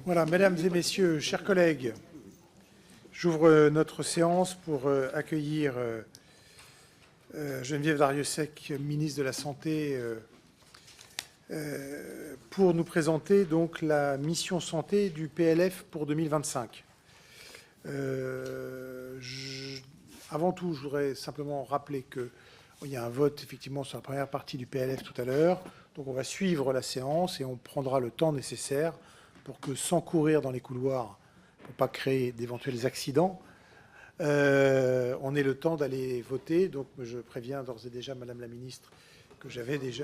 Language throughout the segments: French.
Voilà, mesdames et messieurs, chers collègues, j'ouvre notre séance pour accueillir Geneviève Darrieussecq, ministre de la Santé, pour nous présenter donc la mission santé du PLF pour 2025. Avant tout, je voudrais simplement rappeler qu'il y a un vote effectivement sur la première partie du PLF tout à l'heure. Donc on va suivre la séance et on prendra le temps nécessaire pour que, sans courir dans les couloirs, pour ne pas créer d'éventuels accidents, on ait le temps d'aller voter. Donc je préviens d'ores et déjà Madame la Ministre que j'avais déjà...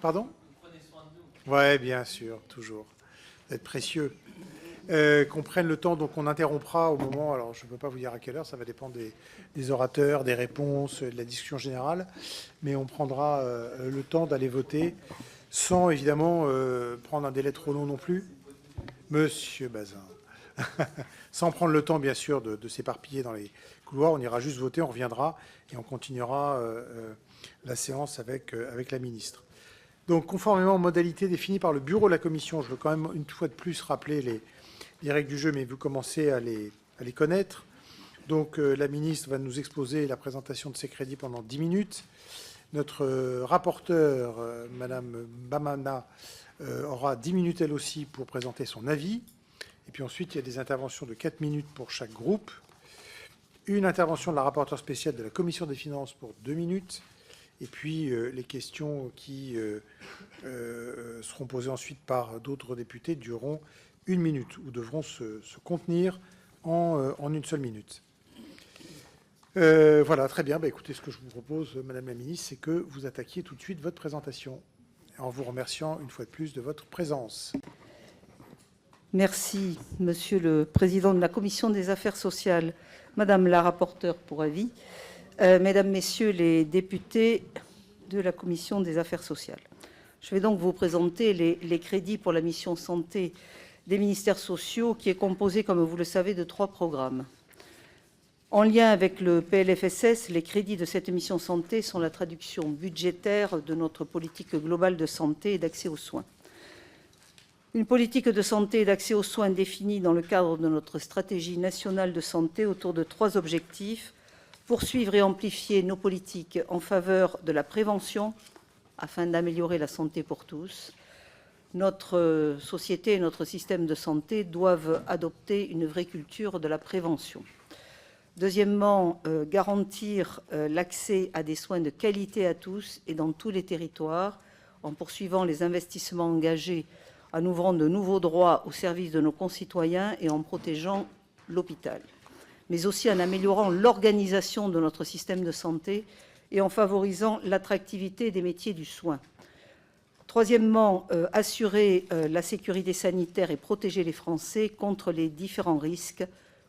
Pardon ? Vous prenez soin de nous. Oui, bien sûr, toujours. Vous êtes précieux. Qu'on prenne le temps, donc on interrompra au moment, alors je ne peux pas vous dire à quelle heure, ça va dépendre des orateurs, des réponses, de la discussion générale, mais on prendra le temps d'aller voter sans évidemment prendre un délai trop long non plus. Monsieur Bazin. Sans prendre le temps, bien sûr, de s'éparpiller dans les couloirs, on ira juste voter, on reviendra et on continuera la séance avec la ministre. Donc, conformément aux modalités définies par le bureau de la Commission, je veux quand même une fois de plus rappeler les règles du jeu, mais vous commencez à les connaître. Donc, la ministre va nous exposer la présentation de ces crédits pendant 10 minutes. Notre rapporteure, Madame Bamana, aura 10 minutes elle aussi pour présenter son avis. Et puis ensuite, il y a des interventions de 4 minutes pour chaque groupe. Une intervention de la rapporteure spéciale de la Commission des finances pour 2 minutes. Et puis les questions qui seront posées ensuite par d'autres députés dureront 1 minute ou devront se contenir en une seule minute. Voilà, très bien. Écoutez, ce que je vous propose, Madame la Ministre, c'est que vous attaquiez tout de suite votre présentation, en vous remerciant une fois de plus de votre présence. Merci, Monsieur le Président de la Commission des Affaires sociales, Madame la rapporteure pour avis, Mesdames, Messieurs les députés de la Commission des Affaires sociales. Je vais donc vous présenter les crédits pour la mission santé des ministères sociaux, qui est composée, comme vous le savez, de 3 programmes. En lien avec le PLFSS, les crédits de cette mission santé sont la traduction budgétaire de notre politique globale de santé et d'accès aux soins. Une politique de santé et d'accès aux soins définie dans le cadre de notre stratégie nationale de santé autour de 3 objectifs: poursuivre et amplifier nos politiques en faveur de la prévention afin d'améliorer la santé pour tous. Notre société et notre système de santé doivent adopter une vraie culture de la prévention. Deuxièmement, garantir l'accès à des soins de qualité à tous et dans tous les territoires en poursuivant les investissements engagés, en ouvrant de nouveaux droits au service de nos concitoyens et en protégeant l'hôpital, mais aussi en améliorant l'organisation de notre système de santé et en favorisant l'attractivité des métiers du soin. Troisièmement, assurer la sécurité sanitaire et protéger les Français contre les différents risques,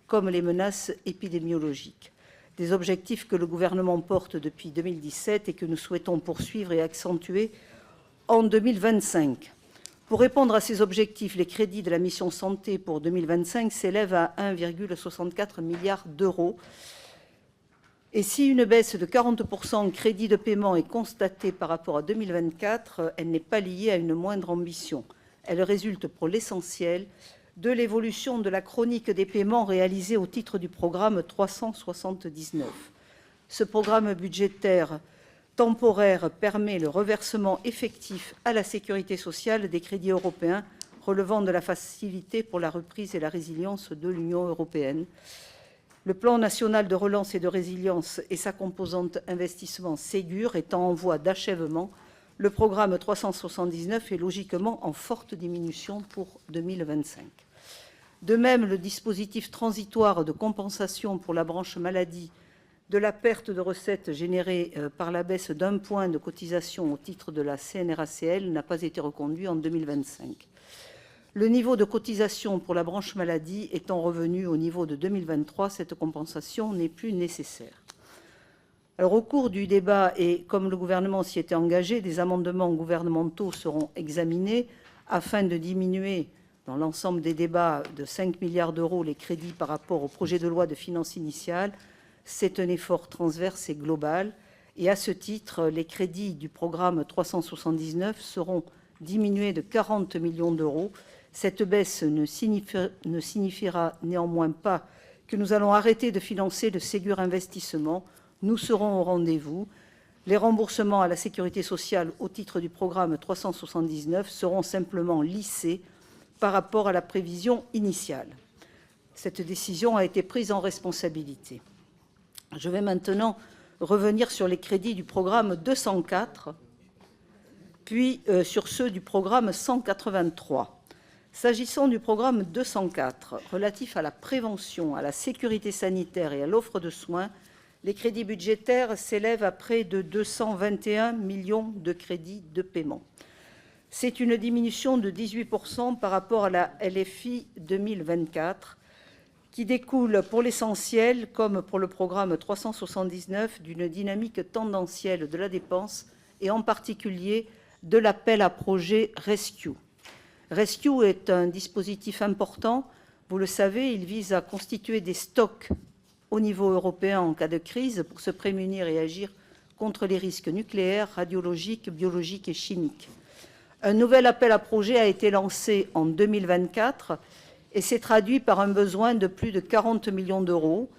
comme les menaces épidémiologiques. Des objectifs que le gouvernement porte depuis 2017 et que nous souhaitons poursuivre et accentuer en 2025. Pour répondre à ces objectifs, les crédits de la mission santé pour 2025 s'élèvent à 1,64 milliard d'euros. Et si une baisse de 40% en crédit de paiement est constatée par rapport à 2024, elle n'est pas liée à une moindre ambition. Elle résulte pour l'essentiel de l'évolution de la chronique des paiements réalisée au titre du programme 379. Ce programme budgétaire temporaire permet le reversement effectif à la sécurité sociale des crédits européens relevant de la facilité pour la reprise et la résilience de l'Union européenne. Le plan national de relance et de résilience et sa composante investissement Ségur étant en voie d'achèvement, le programme 379 est logiquement en forte diminution pour 2025. De même, le dispositif transitoire de compensation pour la branche maladie de la perte de recettes générée par la baisse d'1 point de cotisation au titre de la CNRACL n'a pas été reconduit en 2025. Le niveau de cotisation pour la branche maladie étant revenu au niveau de 2023, cette compensation n'est plus nécessaire. Alors, au cours du débat, et comme le gouvernement s'y était engagé, des amendements gouvernementaux seront examinés afin de diminuer, dans l'ensemble des débats, de 5 milliards d'euros les crédits par rapport au projet de loi de finances initiale. C'est un effort transverse et global. Et à ce titre, les crédits du programme 379 seront diminués de 40 millions d'euros, Cette baisse ne signifiera néanmoins pas que nous allons arrêter de financer le Ségur Investissement. Nous serons au rendez-vous. Les remboursements à la sécurité sociale au titre du programme 379 seront simplement lissés par rapport à la prévision initiale. Cette décision a été prise en responsabilité. Je vais maintenant revenir sur les crédits du programme 204, puis sur ceux du programme 183. S'agissant du programme 204, relatif à la prévention, à la sécurité sanitaire et à l'offre de soins, les crédits budgétaires s'élèvent à près de 221 millions de crédits de paiement. C'est une diminution de 18% par rapport à la LFI 2024, qui découle pour l'essentiel, comme pour le programme 379, d'une dynamique tendancielle de la dépense et en particulier de l'appel à projet Rescue. Rescue est un dispositif important. Vous le savez, il vise à constituer des stocks au niveau européen en cas de crise pour se prémunir et agir contre les risques nucléaires, radiologiques, biologiques et chimiques. Un nouvel appel à projet a été lancé en 2024 et s'est traduit par un besoin de plus de 40 millions d'euros.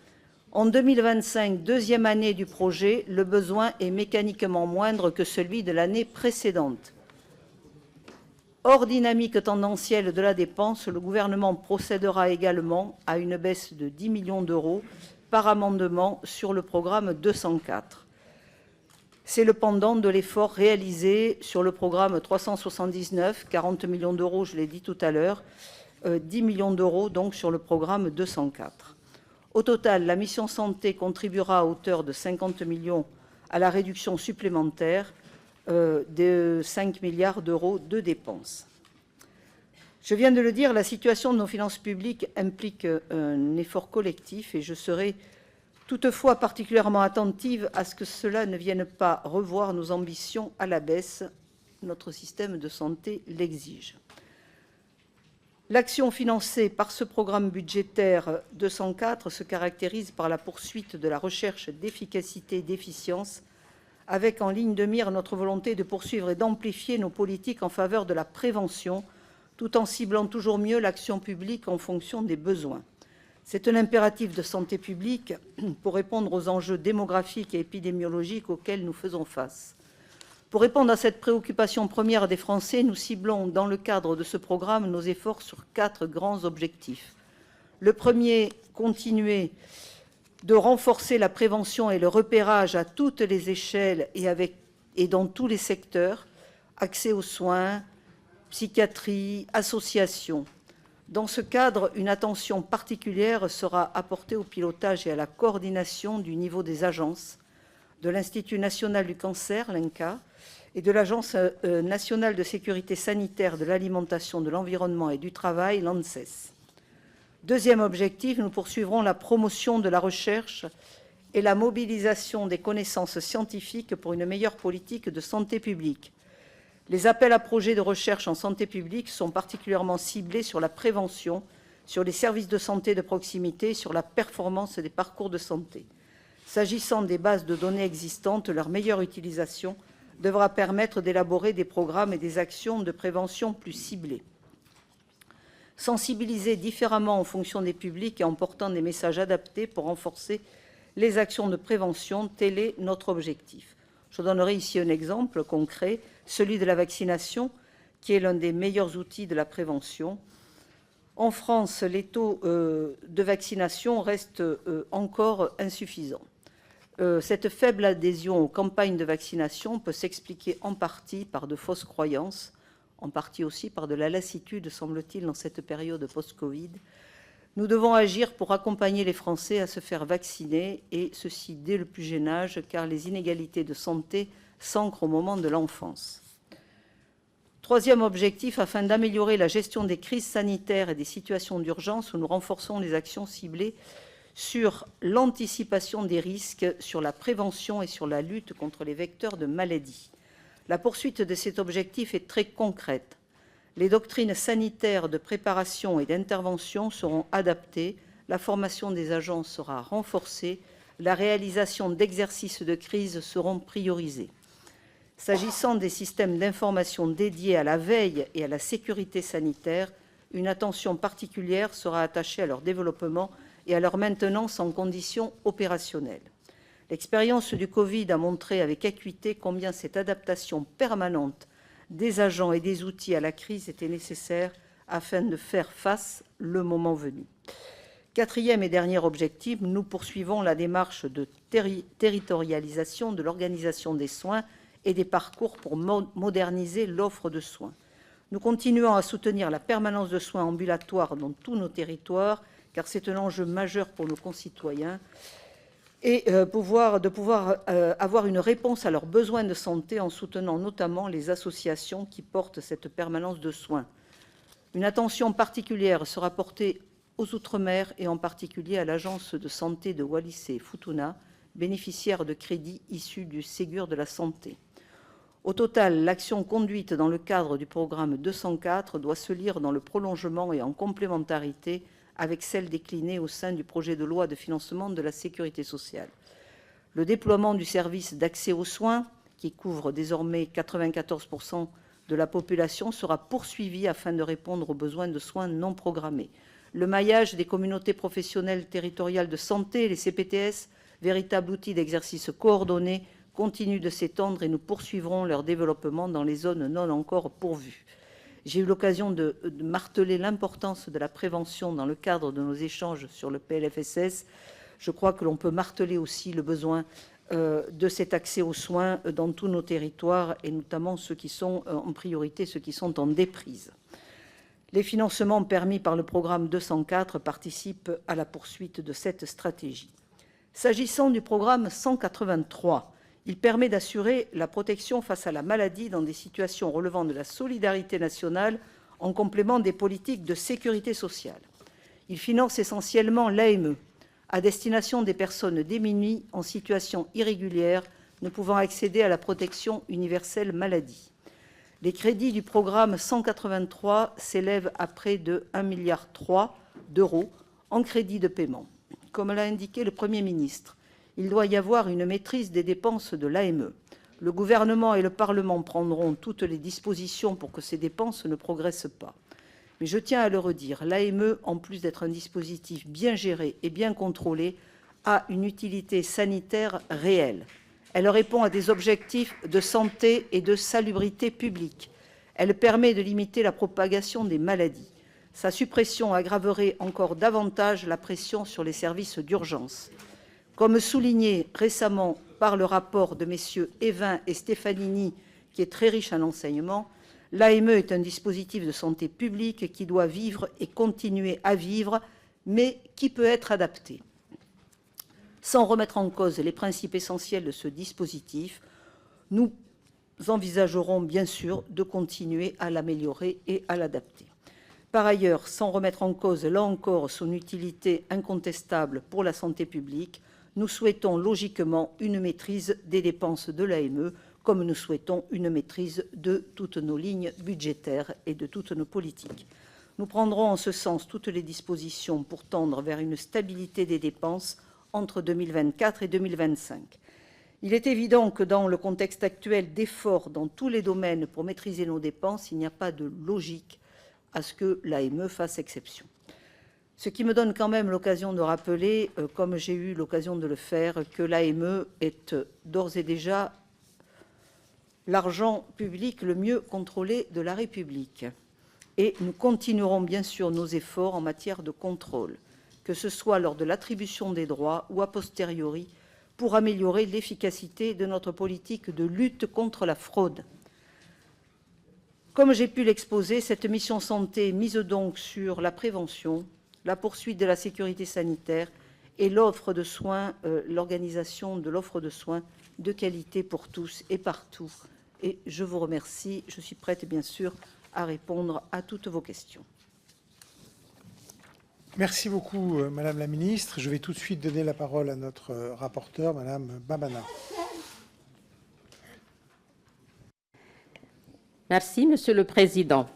En 2025, deuxième année du projet, le besoin est mécaniquement moindre que celui de l'année précédente. Hors dynamique tendancielle de la dépense, le gouvernement procédera également à une baisse de 10 millions d'euros par amendement sur le programme 204. C'est le pendant de l'effort réalisé sur le programme 379, 40 millions d'euros, je l'ai dit tout à l'heure, 10 millions d'euros donc sur le programme 204. Au total, la mission santé contribuera à hauteur de 50 millions à la réduction supplémentaire de 5 milliards d'euros de dépenses. Je viens de le dire, la situation de nos finances publiques implique un effort collectif et je serai toutefois particulièrement attentive à ce que cela ne vienne pas revoir nos ambitions à la baisse. Notre système de santé l'exige. L'action financée par ce programme budgétaire 204 se caractérise par la poursuite de la recherche d'efficacité et d'efficience, avec en ligne de mire notre volonté de poursuivre et d'amplifier nos politiques en faveur de la prévention, tout en ciblant toujours mieux l'action publique en fonction des besoins. C'est un impératif de santé publique pour répondre aux enjeux démographiques et épidémiologiques auxquels nous faisons face. Pour répondre à cette préoccupation première des Français, nous ciblons dans le cadre de ce programme nos efforts sur 4 grands objectifs. Le premier, continuer de renforcer la prévention et le repérage à toutes les échelles et dans tous les secteurs, accès aux soins, psychiatrie, associations. Dans ce cadre, une attention particulière sera apportée au pilotage et à la coordination du niveau des agences, de l'Institut national du cancer, l'INCa, et de l'Agence nationale de sécurité sanitaire de l'alimentation, de l'environnement et du travail, l'ANSES. Deuxième objectif, nous poursuivrons la promotion de la recherche et la mobilisation des connaissances scientifiques pour une meilleure politique de santé publique. Les appels à projets de recherche en santé publique sont particulièrement ciblés sur la prévention, sur les services de santé de proximité, sur la performance des parcours de santé. S'agissant des bases de données existantes, leur meilleure utilisation devra permettre d'élaborer des programmes et des actions de prévention plus ciblées. Sensibiliser différemment en fonction des publics et en portant des messages adaptés pour renforcer les actions de prévention, tel est notre objectif. Je donnerai ici un exemple concret, celui de la vaccination, qui est l'un des meilleurs outils de la prévention. En France, les taux de vaccination restent encore insuffisants. Cette faible adhésion aux campagnes de vaccination peut s'expliquer en partie par de fausses croyances, en partie aussi par de la lassitude, semble-t-il, dans cette période post-Covid. Nous devons agir pour accompagner les Français à se faire vacciner, et ceci dès le plus jeune âge, car les inégalités de santé s'ancrent au moment de l'enfance. Troisième objectif, afin d'améliorer la gestion des crises sanitaires et des situations d'urgence, nous renforçons les actions ciblées sur l'anticipation des risques, sur la prévention et sur la lutte contre les vecteurs de maladies. La poursuite de cet objectif est très concrète. Les doctrines sanitaires de préparation et d'intervention seront adaptées, la formation des agents sera renforcée, la réalisation d'exercices de crise seront priorisés. S'agissant des systèmes d'information dédiés à la veille et à la sécurité sanitaire, une attention particulière sera attachée à leur développement et à leur maintenance en conditions opérationnelles. L'expérience du Covid a montré avec acuité combien cette adaptation permanente des agents et des outils à la crise était nécessaire afin de faire face le moment venu. Quatrième et dernier objectif, nous poursuivons la démarche de territorialisation de l'organisation des soins et des parcours pour moderniser l'offre de soins. Nous continuons à soutenir la permanence de soins ambulatoires dans tous nos territoires, car c'est un enjeu majeur pour nos concitoyens, et pouvoir avoir une réponse à leurs besoins de santé en soutenant notamment les associations qui portent cette permanence de soins. Une attention particulière sera portée aux Outre-mer et en particulier à l'agence de santé de Wallis et Futuna, bénéficiaire de crédits issus du Ségur de la santé. Au total, l'action conduite dans le cadre du programme 204 doit se lire dans le prolongement et en complémentarité avec celle déclinée au sein du projet de loi de financement de la sécurité sociale. Le déploiement du service d'accès aux soins, qui couvre désormais 94% de la population, sera poursuivi afin de répondre aux besoins de soins non programmés. Le maillage des communautés professionnelles territoriales de santé, les CPTS, véritable outil d'exercice coordonné, continue de s'étendre et nous poursuivrons leur développement dans les zones non encore pourvues. J'ai eu l'occasion de marteler l'importance de la prévention dans le cadre de nos échanges sur le PLFSS. Je crois que l'on peut marteler aussi le besoin de cet accès aux soins dans tous nos territoires et notamment ceux qui sont en priorité, ceux qui sont en déprise. Les financements permis par le programme 204 participent à la poursuite de cette stratégie. S'agissant du programme 183, il permet d'assurer la protection face à la maladie dans des situations relevant de la solidarité nationale en complément des politiques de sécurité sociale. Il finance essentiellement l'AME à destination des personnes démunies en situation irrégulière ne pouvant accéder à la protection universelle maladie. Les crédits du programme 183 s'élèvent à près de 1,3 milliard d'euros en crédits de paiement. Comme l'a indiqué le Premier ministre, il doit y avoir une maîtrise des dépenses de l'AME. Le gouvernement et le Parlement prendront toutes les dispositions pour que ces dépenses ne progressent pas. Mais je tiens à le redire, l'AME, en plus d'être un dispositif bien géré et bien contrôlé, a une utilité sanitaire réelle. Elle répond à des objectifs de santé et de salubrité publique. Elle permet de limiter la propagation des maladies. Sa suppression aggraverait encore davantage la pression sur les services d'urgence. Comme souligné récemment par le rapport de messieurs Evin et Stefanini, qui est très riche en enseignements, l'AME est un dispositif de santé publique qui doit vivre et continuer à vivre, mais qui peut être adapté. Sans remettre en cause les principes essentiels de ce dispositif, nous envisagerons bien sûr de continuer à l'améliorer et à l'adapter. Par ailleurs, sans remettre en cause, là encore, son utilité incontestable pour la santé publique, nous souhaitons logiquement une maîtrise des dépenses de l'AME, comme nous souhaitons une maîtrise de toutes nos lignes budgétaires et de toutes nos politiques. Nous prendrons en ce sens toutes les dispositions pour tendre vers une stabilité des dépenses entre 2024 et 2025. Il est évident que dans le contexte actuel d'efforts dans tous les domaines pour maîtriser nos dépenses, il n'y a pas de logique à ce que l'AME fasse exception. Ce qui me donne quand même l'occasion de rappeler, comme j'ai eu l'occasion de le faire, que l'AME est d'ores et déjà l'argent public le mieux contrôlé de la République. Et nous continuerons bien sûr nos efforts en matière de contrôle, que ce soit lors de l'attribution des droits ou a posteriori, pour améliorer l'efficacité de notre politique de lutte contre la fraude. Comme j'ai pu l'exposer, cette mission santé mise donc sur la prévention, la poursuite de la sécurité sanitaire et l'offre de soins, l'organisation de l'offre de soins de qualité pour tous et partout. Et je vous remercie. Je suis prête, bien sûr, à répondre à toutes vos questions. Merci beaucoup, Madame la Ministre. Je vais tout de suite donner la parole à notre rapporteure, Madame Babana. Merci, Monsieur le Président.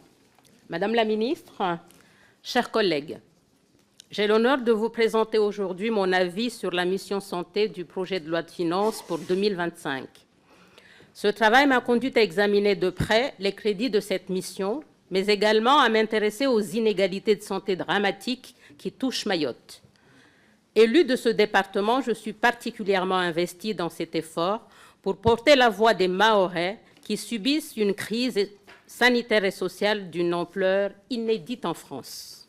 Madame la Ministre, chers collègues, j'ai l'honneur de vous présenter aujourd'hui mon avis sur la mission santé du projet de loi de finances pour 2025. Ce travail m'a conduit à examiner de près les crédits de cette mission mais également à m'intéresser aux inégalités de santé dramatiques qui touchent Mayotte. Élue de ce département, je suis particulièrement investie dans cet effort pour porter la voix des Mahorais qui subissent une crise sanitaire et sociale d'une ampleur inédite en France.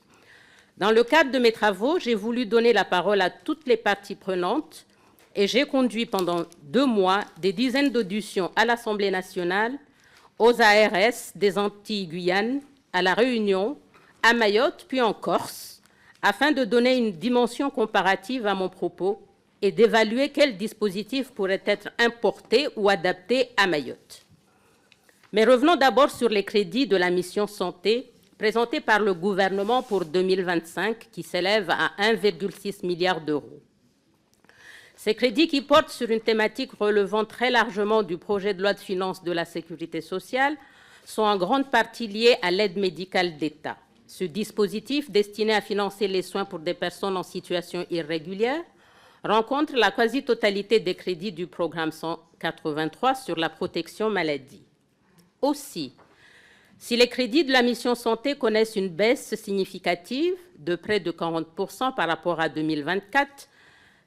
Dans le cadre de mes travaux, j'ai voulu donner la parole à toutes les parties prenantes et j'ai conduit pendant 2 mois des dizaines d'auditions à l'Assemblée nationale, aux ARS des Antilles-Guyane, à La Réunion, à Mayotte, puis en Corse, afin de donner une dimension comparative à mon propos et d'évaluer quels dispositifs pourraient être importés ou adaptés à Mayotte. Mais revenons d'abord sur les crédits de la mission santé présentés par le gouvernement pour 2025, qui s'élèvent à 1,6 milliard d'euros. Ces crédits, qui portent sur une thématique relevant très largement du projet de loi de finances de la sécurité sociale, sont en grande partie liés à l'aide médicale d'État. Ce dispositif, destiné à financer les soins pour des personnes en situation irrégulière, rencontre la quasi-totalité des crédits du programme 183 sur la protection maladie. Aussi, si les crédits de la mission santé connaissent une baisse significative de près de 40% par rapport à 2024,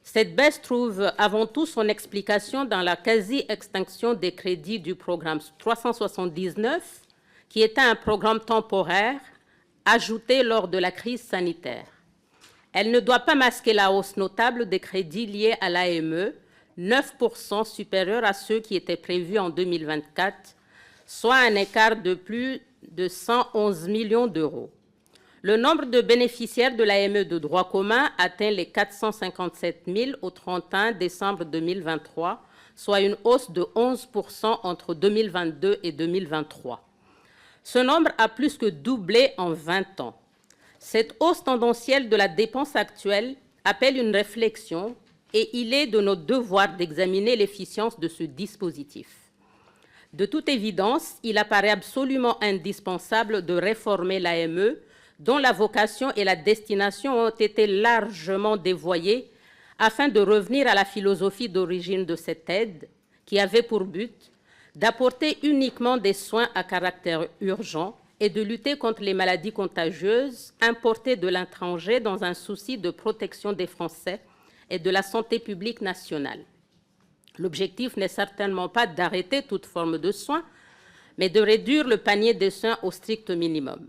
cette baisse trouve avant tout son explication dans la quasi-extinction des crédits du programme 379, qui était un programme temporaire ajouté lors de la crise sanitaire. Elle ne doit pas masquer la hausse notable des crédits liés à l'AME, 9% supérieur à ceux qui étaient prévus en 2024, soit un écart de plus de 111 millions d'euros. Le nombre de bénéficiaires de l'AME de droit commun atteint les 457 000 au 31 décembre 2023, soit une hausse de 11% entre 2022 et 2023. Ce nombre a plus que doublé en 20 ans. Cette hausse tendancielle de la dépense actuelle appelle une réflexion et il est de notre devoir d'examiner l'efficience de ce dispositif. De toute évidence, il apparaît absolument indispensable de réformer l'AME, dont la vocation et la destination ont été largement dévoyées, afin de revenir à la philosophie d'origine de cette aide, qui avait pour but d'apporter uniquement des soins à caractère urgent et de lutter contre les maladies contagieuses importées de l'étranger dans un souci de protection des Français et de la santé publique nationale. L'objectif n'est certainement pas d'arrêter toute forme de soins, mais de réduire le panier des soins au strict minimum.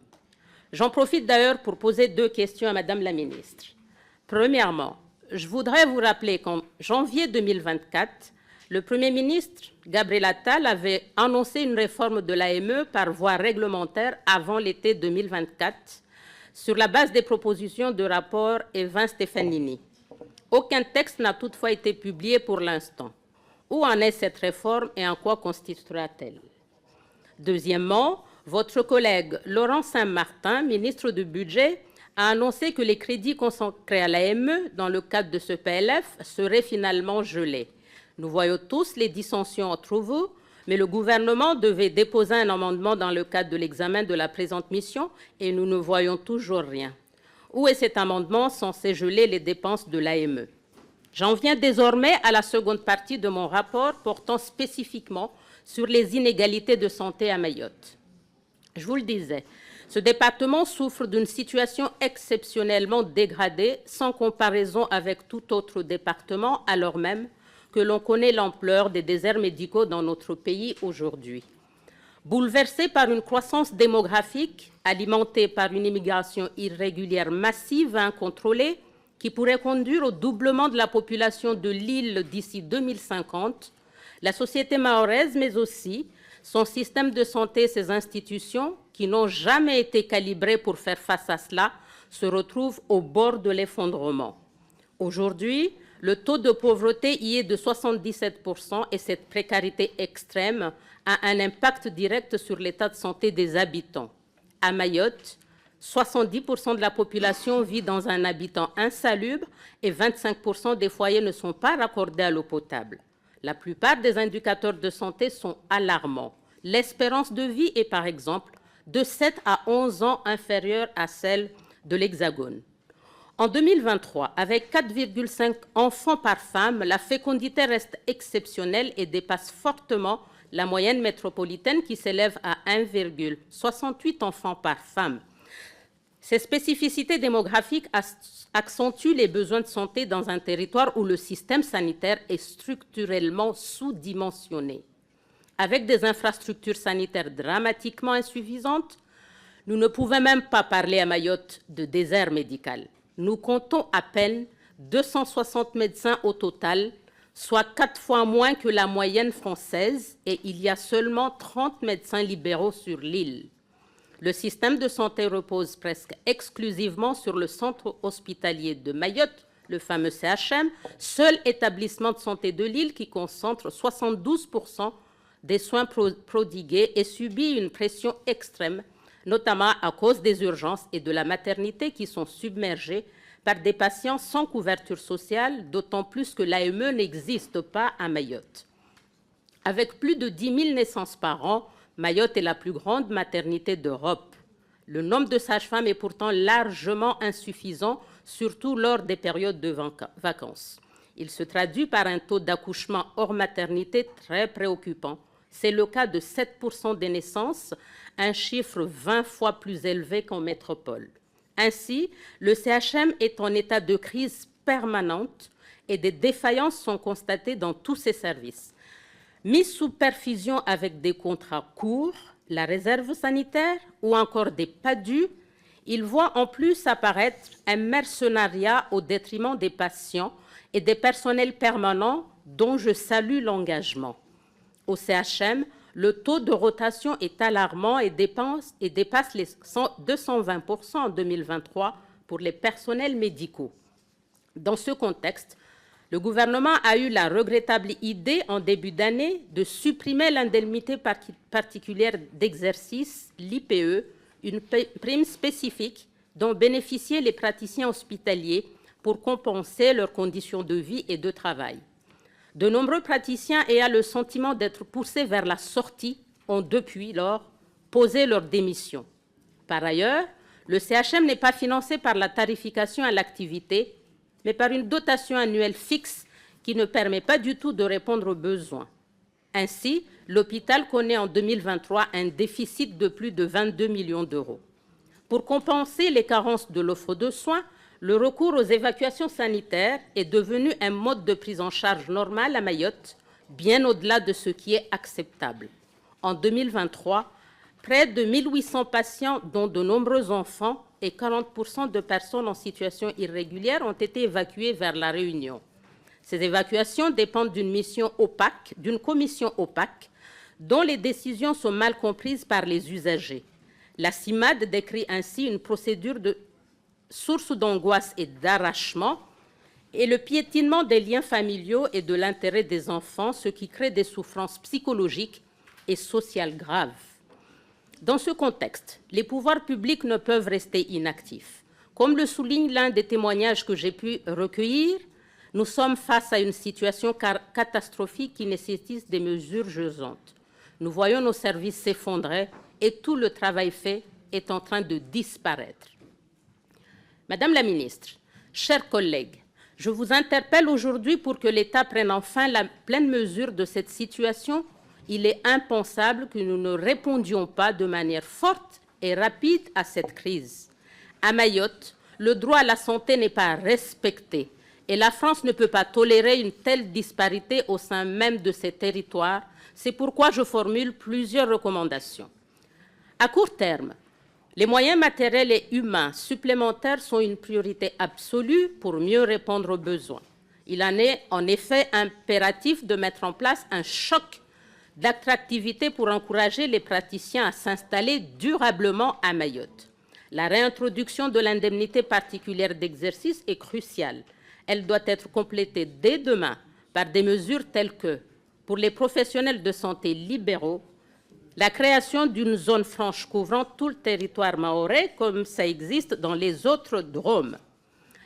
J'en profite d'ailleurs pour poser 2 questions à Madame la Ministre. Premièrement, je voudrais vous rappeler qu'en janvier 2024, le Premier ministre, Gabriel Attal, avait annoncé une réforme de l'AME par voie réglementaire avant l'été 2024, sur la base des propositions de rapport Evin Stefanini. Aucun texte n'a toutefois été publié pour l'instant. Où en est cette réforme et en quoi constituera-t-elle? Deuxièmement, votre collègue Laurent Saint-Martin, ministre du Budget, a annoncé que les crédits consacrés à l'AME dans le cadre de ce PLF seraient finalement gelés. Nous voyons tous les dissensions entre vous, mais le gouvernement devait déposer un amendement dans le cadre de l'examen de la présente mission et nous ne voyons toujours rien. Où est cet amendement censé geler les dépenses de l'AME? J'en viens désormais à la seconde partie de mon rapport portant spécifiquement sur les inégalités de santé à Mayotte. Je vous le disais, ce département souffre d'une situation exceptionnellement dégradée, sans comparaison avec tout autre département, alors même que l'on connaît l'ampleur des déserts médicaux dans notre pays aujourd'hui. Bouleversé par une croissance démographique, alimentée par une immigration irrégulière massive et incontrôlée, qui pourrait conduire au doublement de la population de l'île d'ici 2050, la société mahoraise, mais aussi son système de santé et ses institutions, qui n'ont jamais été calibrées pour faire face à cela, se retrouvent au bord de l'effondrement. Aujourd'hui, le taux de pauvreté y est de 77% et cette précarité extrême a un impact direct sur l'état de santé des habitants. À Mayotte, 70% de la population vit dans un habitat insalubre et 25% des foyers ne sont pas raccordés à l'eau potable. La plupart des indicateurs de santé sont alarmants. L'espérance de vie est par exemple de 7 à 11 ans inférieure à celle de l'Hexagone. En 2023, avec 4,5 enfants par femme, la fécondité reste exceptionnelle et dépasse fortement la moyenne métropolitaine qui s'élève à 1,68 enfants par femme. Ces spécificités démographiques accentuent les besoins de santé dans un territoire où le système sanitaire est structurellement sous-dimensionné. Avec des infrastructures sanitaires dramatiquement insuffisantes, nous ne pouvons même pas parler à Mayotte de désert médical. Nous comptons à peine 260 médecins au total, soit 4 fois moins que la moyenne française, et il y a seulement 30 médecins libéraux sur l'île. Le système de santé repose presque exclusivement sur le centre hospitalier de Mayotte, le fameux CHM, seul établissement de santé de l'île qui concentre 72% des soins prodigués et subit une pression extrême, notamment à cause des urgences et de la maternité qui sont submergées par des patients sans couverture sociale, d'autant plus que l'AME n'existe pas à Mayotte. Avec plus de 10 000 naissances par an, Mayotte est la plus grande maternité d'Europe. Le nombre de sages-femmes est pourtant largement insuffisant, surtout lors des périodes de vacances. Il se traduit par un taux d'accouchement hors maternité très préoccupant. C'est le cas de 7% des naissances, un chiffre 20 fois plus élevé qu'en métropole. Ainsi, le CHM est en état de crise permanente et des défaillances sont constatées dans tous ses services. Mise sous perfusion avec des contrats courts, la réserve sanitaire ou encore des PADU, il voit en plus apparaître un mercenariat au détriment des patients et des personnels permanents dont je salue l'engagement. Au CHM, le taux de rotation est alarmant et dépasse les 220% en 2023 pour les personnels médicaux. Dans ce contexte, le gouvernement a eu la regrettable idée en début d'année de supprimer l'indemnité particulière d'exercice, l'IPE, une prime spécifique dont bénéficiaient les praticiens hospitaliers pour compenser leurs conditions de vie et de travail. De nombreux praticiens ayant le sentiment d'être poussés vers la sortie ont depuis lors posé leur démission. Par ailleurs, le CHM n'est pas financé par la tarification à l'activité, mais par une dotation annuelle fixe qui ne permet pas du tout de répondre aux besoins. Ainsi, l'hôpital connaît en 2023 un déficit de plus de 22 millions d'euros. Pour compenser les carences de l'offre de soins, le recours aux évacuations sanitaires est devenu un mode de prise en charge normal à Mayotte, bien au-delà de ce qui est acceptable. En 2023, près de 1 800 patients, dont de nombreux enfants, et 40% de personnes en situation irrégulière ont été évacuées vers La Réunion. Ces évacuations dépendent d'une commission opaque, dont les décisions sont mal comprises par les usagers. La CIMAD décrit ainsi une procédure de source d'angoisse et d'arrachement et le piétinement des liens familiaux et de l'intérêt des enfants, ce qui crée des souffrances psychologiques et sociales graves. Dans ce contexte, les pouvoirs publics ne peuvent rester inactifs. Comme le souligne l'un des témoignages que j'ai pu recueillir, nous sommes face à une situation catastrophique qui nécessite des mesures urgentes. Nous voyons nos services s'effondrer et tout le travail fait est en train de disparaître. Madame la ministre, chers collègues, je vous interpelle aujourd'hui pour que l'État prenne enfin la pleine mesure de cette situation. Il est impensable que nous ne répondions pas de manière forte et rapide à cette crise. À Mayotte, le droit à la santé n'est pas respecté et la France ne peut pas tolérer une telle disparité au sein même de ses territoires. C'est pourquoi je formule plusieurs recommandations. À court terme, les moyens matériels et humains supplémentaires sont une priorité absolue pour mieux répondre aux besoins. Il en est en effet impératif de mettre en place un choc d'attractivité pour encourager les praticiens à s'installer durablement à Mayotte. La réintroduction de l'indemnité particulière d'exercice est cruciale. Elle doit être complétée dès demain par des mesures telles que, pour les professionnels de santé libéraux, la création d'une zone franche couvrant tout le territoire mahorais, comme ça existe dans les autres DROM,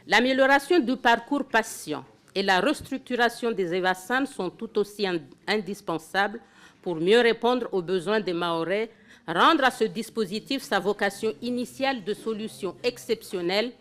l'amélioration du parcours patient et la restructuration des EVASAN sont tout aussi indispensables pour mieux répondre aux besoins des Mahorais, rendre à ce dispositif sa vocation initiale de solution exceptionnelle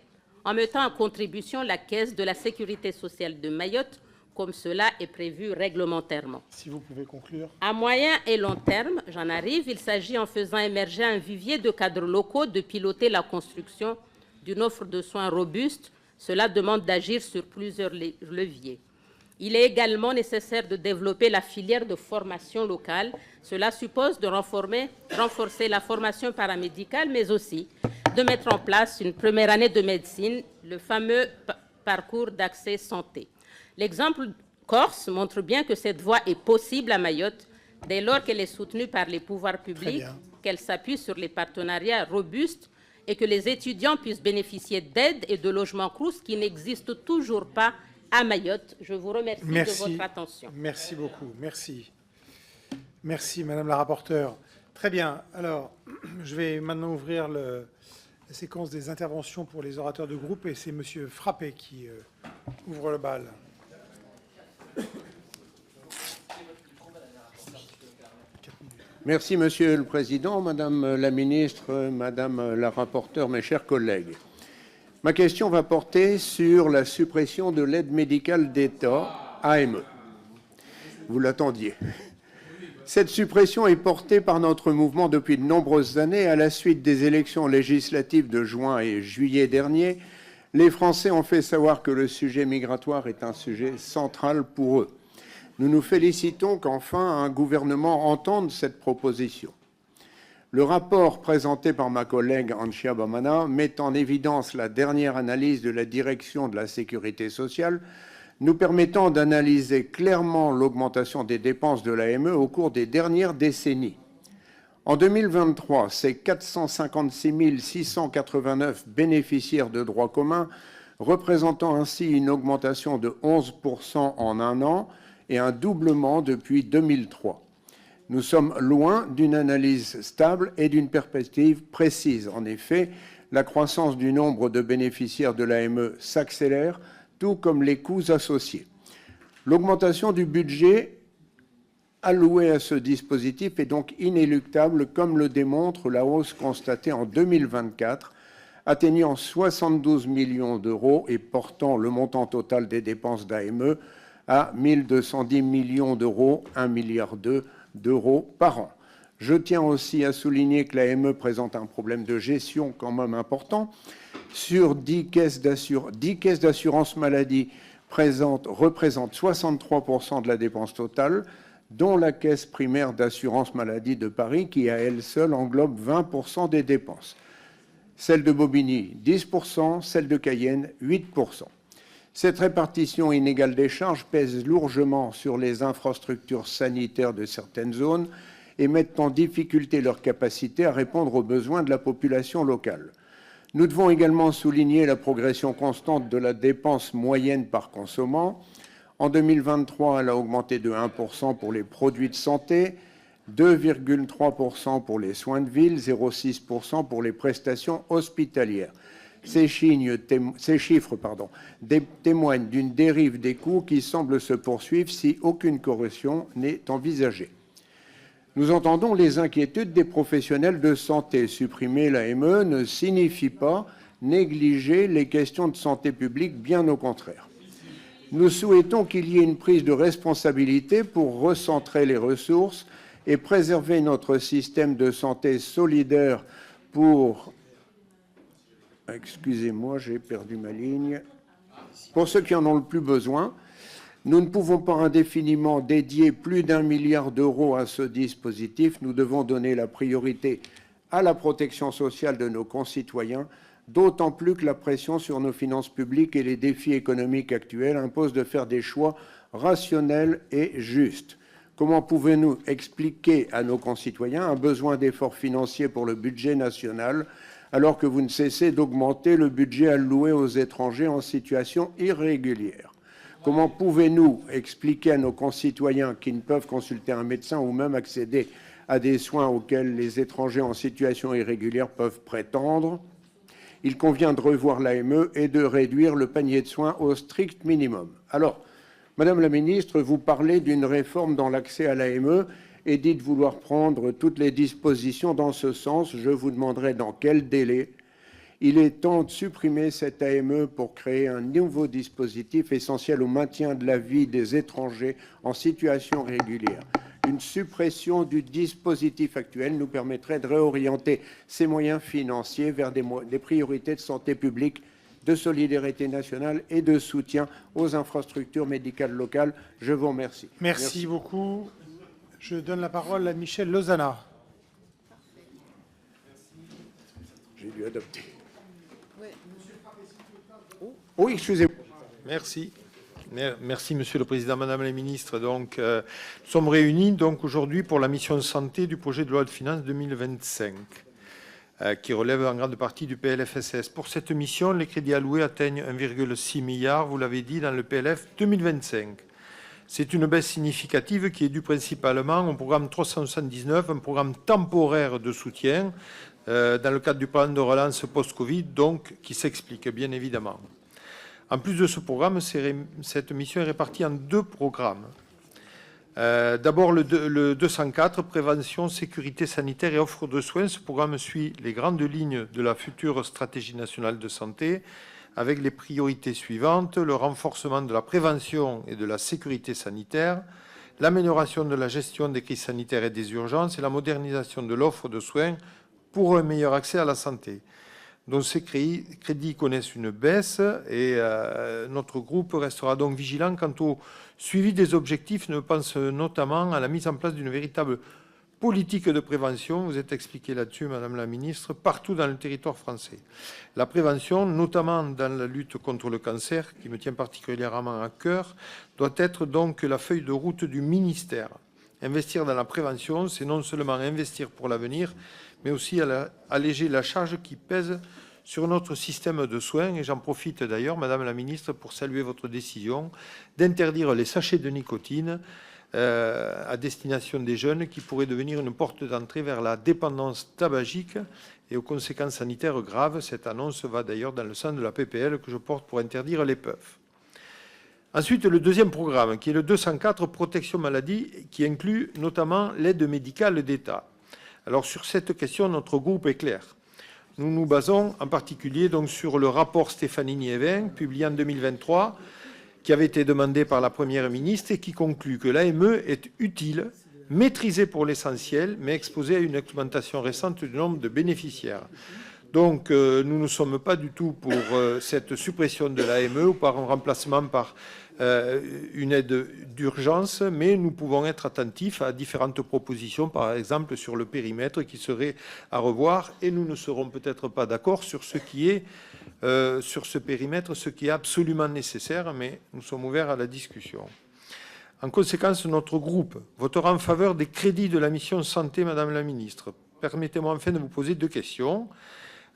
en mettant en contribution la Caisse de la Sécurité sociale de Mayotte comme cela est prévu réglementairement. Si vous pouvez conclure. À moyen et long terme, j'en arrive, il s'agit, en faisant émerger un vivier de cadres locaux, de piloter la construction d'une offre de soins robuste. Cela demande d'agir sur plusieurs leviers. Il est également nécessaire de développer la filière de formation locale. Cela suppose de renforcer la formation paramédicale, mais aussi de mettre en place une première année de médecine, le fameux parcours d'accès santé. L'exemple corse montre bien que cette voie est possible à Mayotte dès lors qu'elle est soutenue par les pouvoirs publics, qu'elle s'appuie sur les partenariats robustes et que les étudiants puissent bénéficier d'aides et de logements crous qui n'existent toujours pas à Mayotte. Je vous remercie de votre attention. Merci beaucoup. Merci. Merci, Madame la rapporteure. Très bien. Alors, je vais maintenant ouvrir la séquence des interventions pour les orateurs de groupe et c'est Monsieur Frappé qui ouvre le bal. Merci, Monsieur le Président, Madame la Ministre, Madame la rapporteure, mes chers collègues. Ma question va porter sur la suppression de l'aide médicale d'État, AME. Vous l'attendiez. Cette suppression est portée par notre mouvement depuis de nombreuses années. À la suite des élections législatives de juin et juillet dernier, les Français ont fait savoir que le sujet migratoire est un sujet central pour eux. Nous nous félicitons qu'enfin un gouvernement entende cette proposition. Le rapport présenté par ma collègue Anchia Bamana met en évidence la dernière analyse de la direction de la sécurité sociale, nous permettant d'analyser clairement l'augmentation des dépenses de l'AME au cours des dernières décennies. En 2023, c'est 456 689 bénéficiaires de droit commun, représentant ainsi une augmentation de 11% en un an et un doublement depuis 2003. Nous sommes loin d'une analyse stable et d'une perspective précise. En effet, la croissance du nombre de bénéficiaires de l'AME s'accélère, tout comme les coûts associés. L'augmentation du budget alloué à ce dispositif est donc inéluctable, comme le démontre la hausse constatée en 2024, atteignant 72 millions d'euros et portant le montant total des dépenses d'AME à 1 210 millions d'euros, 1,2 milliard d'euros par an. Je tiens aussi à souligner que l'AME présente un problème de gestion quand même important. Sur 10 caisses d'assurance maladie représentent 63% de la dépense totale, dont la caisse primaire d'assurance maladie de Paris, qui à elle seule englobe 20% des dépenses. Celle de Bobigny, 10%, celle de Cayenne, 8%. Cette répartition inégale des charges pèse lourdement sur les infrastructures sanitaires de certaines zones et met en difficulté leur capacité à répondre aux besoins de la population locale. Nous devons également souligner la progression constante de la dépense moyenne par consommant. En 2023, elle a augmenté de 1% pour les produits de santé, 2,3% pour les soins de ville, 0,6% pour les prestations hospitalières. Ces chiffres témoignent d'une dérive des coûts qui semble se poursuivre si aucune correction n'est envisagée. Nous entendons les inquiétudes des professionnels de santé. Supprimer l'AME ne signifie pas négliger les questions de santé publique, bien au contraire. Nous souhaitons qu'il y ait une prise de responsabilité pour recentrer les ressources et préserver notre système de santé solidaire pour... Excusez-moi, j'ai perdu ma ligne. Pour ceux qui en ont le plus besoin, nous ne pouvons pas indéfiniment dédier plus d'1 milliard d'euros à ce dispositif. Nous devons donner la priorité à la protection sociale de nos concitoyens, d'autant plus que la pression sur nos finances publiques et les défis économiques actuels imposent de faire des choix rationnels et justes. Comment pouvons-nous expliquer à nos concitoyens un besoin d'efforts financiers pour le budget national alors que vous ne cessez d'augmenter le budget alloué aux étrangers en situation irrégulière? Comment pouvez-nous expliquer à nos concitoyens qui ne peuvent consulter un médecin ou même accéder à des soins auxquels les étrangers en situation irrégulière peuvent prétendre? Il convient de revoir l'AME et de réduire le panier de soins au strict minimum. Alors, Madame la Ministre, vous parlez d'une réforme dans l'accès à l'AME et dites vouloir prendre toutes les dispositions dans ce sens. Je vous demanderai dans quel délai Il est temps de supprimer cette AME pour créer un nouveau dispositif essentiel au maintien de la vie des étrangers en situation régulière. Une suppression du dispositif actuel nous permettrait de réorienter ces moyens financiers vers des priorités de santé publique, de solidarité nationale et de soutien aux infrastructures médicales locales. Je vous remercie. Merci beaucoup. Je donne la parole à Michel Lozana. J'ai dû adopter. Oui, excusez-moi. Merci. Merci, Monsieur le Président, Madame la Ministre. Donc, nous sommes réunis donc aujourd'hui pour la mission santé du projet de loi de finances 2025, qui relève en grande partie du PLFSS. Pour cette mission, les crédits alloués atteignent 1,6 milliard, vous l'avez dit, dans le PLF 2025. C'est une baisse significative qui est due principalement au programme 379, un programme temporaire de soutien dans le cadre du plan de relance post-Covid, donc qui s'explique bien évidemment. En plus de ce programme, cette mission est répartie en deux programmes. D'abord, le 204, prévention, sécurité sanitaire et offre de soins. Ce programme suit les grandes lignes de la future stratégie nationale de santé, avec les priorités suivantes: le renforcement de la prévention et de la sécurité sanitaire, l'amélioration de la gestion des crises sanitaires et des urgences et la modernisation de l'offre de soins pour un meilleur accès à la santé. Donc ces crédits connaissent une baisse et notre groupe restera donc vigilant quant au suivi des objectifs. Je pense notamment à la mise en place d'une véritable politique de prévention, vous êtes expliqué là-dessus, Madame la Ministre, partout dans le territoire français. La prévention, notamment dans la lutte contre le cancer, qui me tient particulièrement à cœur, doit être donc la feuille de route du ministère. Investir dans la prévention, c'est non seulement investir pour l'avenir, mais aussi alléger la charge qui pèse sur notre système de soins. Et j'en profite d'ailleurs, Madame la Ministre, pour saluer votre décision d'interdire les sachets de nicotine à destination des jeunes, qui pourraient devenir une porte d'entrée vers la dépendance tabagique et aux conséquences sanitaires graves. Cette annonce va d'ailleurs dans le sens de la PPL que je porte pour interdire les puffs. Ensuite, le deuxième programme, qui est le 204, protection maladie, qui inclut notamment l'aide médicale d'État. Alors, sur cette question, notre groupe est clair. Nous nous basons en particulier donc sur le rapport Stefanini-Evin, publié en 2023, qui avait été demandé par la Première ministre et qui conclut que l'AME est utile, maîtrisée pour l'essentiel, mais exposée à une augmentation récente du nombre de bénéficiaires. Donc, nous ne sommes pas du tout pour cette suppression de l'AME ou par un remplacement par une aide d'urgence, mais nous pouvons être attentifs à différentes propositions, par exemple sur le périmètre qui serait à revoir, et nous ne serons peut-être pas d'accord sur ce qui est sur ce périmètre, ce qui est absolument nécessaire, mais nous sommes ouverts à la discussion. En conséquence, notre groupe votera en faveur des crédits de la mission santé, Madame la Ministre. Permettez-moi enfin de vous poser deux questions.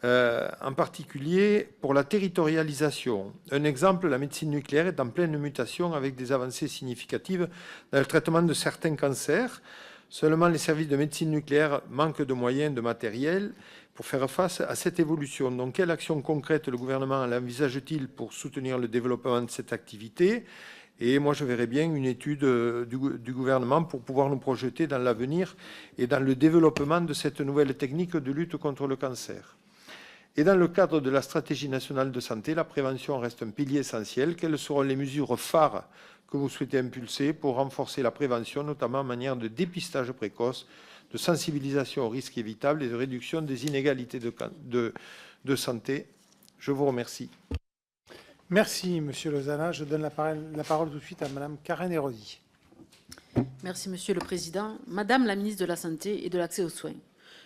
En particulier pour la territorialisation. Un exemple, la médecine nucléaire est en pleine mutation avec des avancées significatives dans le traitement de certains cancers. Seulement, les services de médecine nucléaire manquent de moyens, de matériel pour faire face à cette évolution. Donc, quelle action concrète le gouvernement envisage-t-il pour soutenir le développement de cette activité ? Et moi, je verrais bien une étude du gouvernement pour pouvoir nous projeter dans l'avenir et dans le développement de cette nouvelle technique de lutte contre le cancer. Et dans le cadre de la stratégie nationale de santé, la prévention reste un pilier essentiel. Quelles seront les mesures phares que vous souhaitez impulser pour renforcer la prévention, notamment en matière de dépistage précoce, de sensibilisation aux risques évitables et de réduction des inégalités de santé? Je vous remercie. Merci, Monsieur Lozana. Je donne la parole tout de suite à Madame Karen Hérodi. Merci, Monsieur le Président. Madame la ministre de la Santé et de l'Accès aux soins,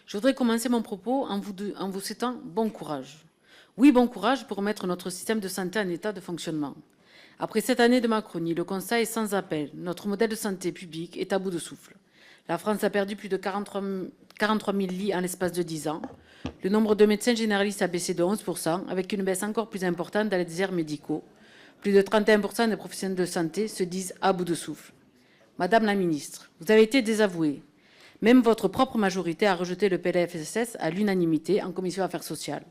je voudrais commencer mon propos en vous souhaitant bon courage. Oui, bon courage pour mettre notre système de santé en état de fonctionnement. Après cette année de Macronie, le constat est sans appel. Notre modèle de santé publique est à bout de souffle. La France a perdu plus de 43 000 lits en l'espace de 10 ans. Le nombre de médecins généralistes a baissé de 11%, avec une baisse encore plus importante dans les déserts médicaux. Plus de 31% des professionnels de santé se disent à bout de souffle. Madame la ministre, vous avez été désavouée. Même votre propre majorité a rejeté le PLFSS à l'unanimité en commission affaires sociales.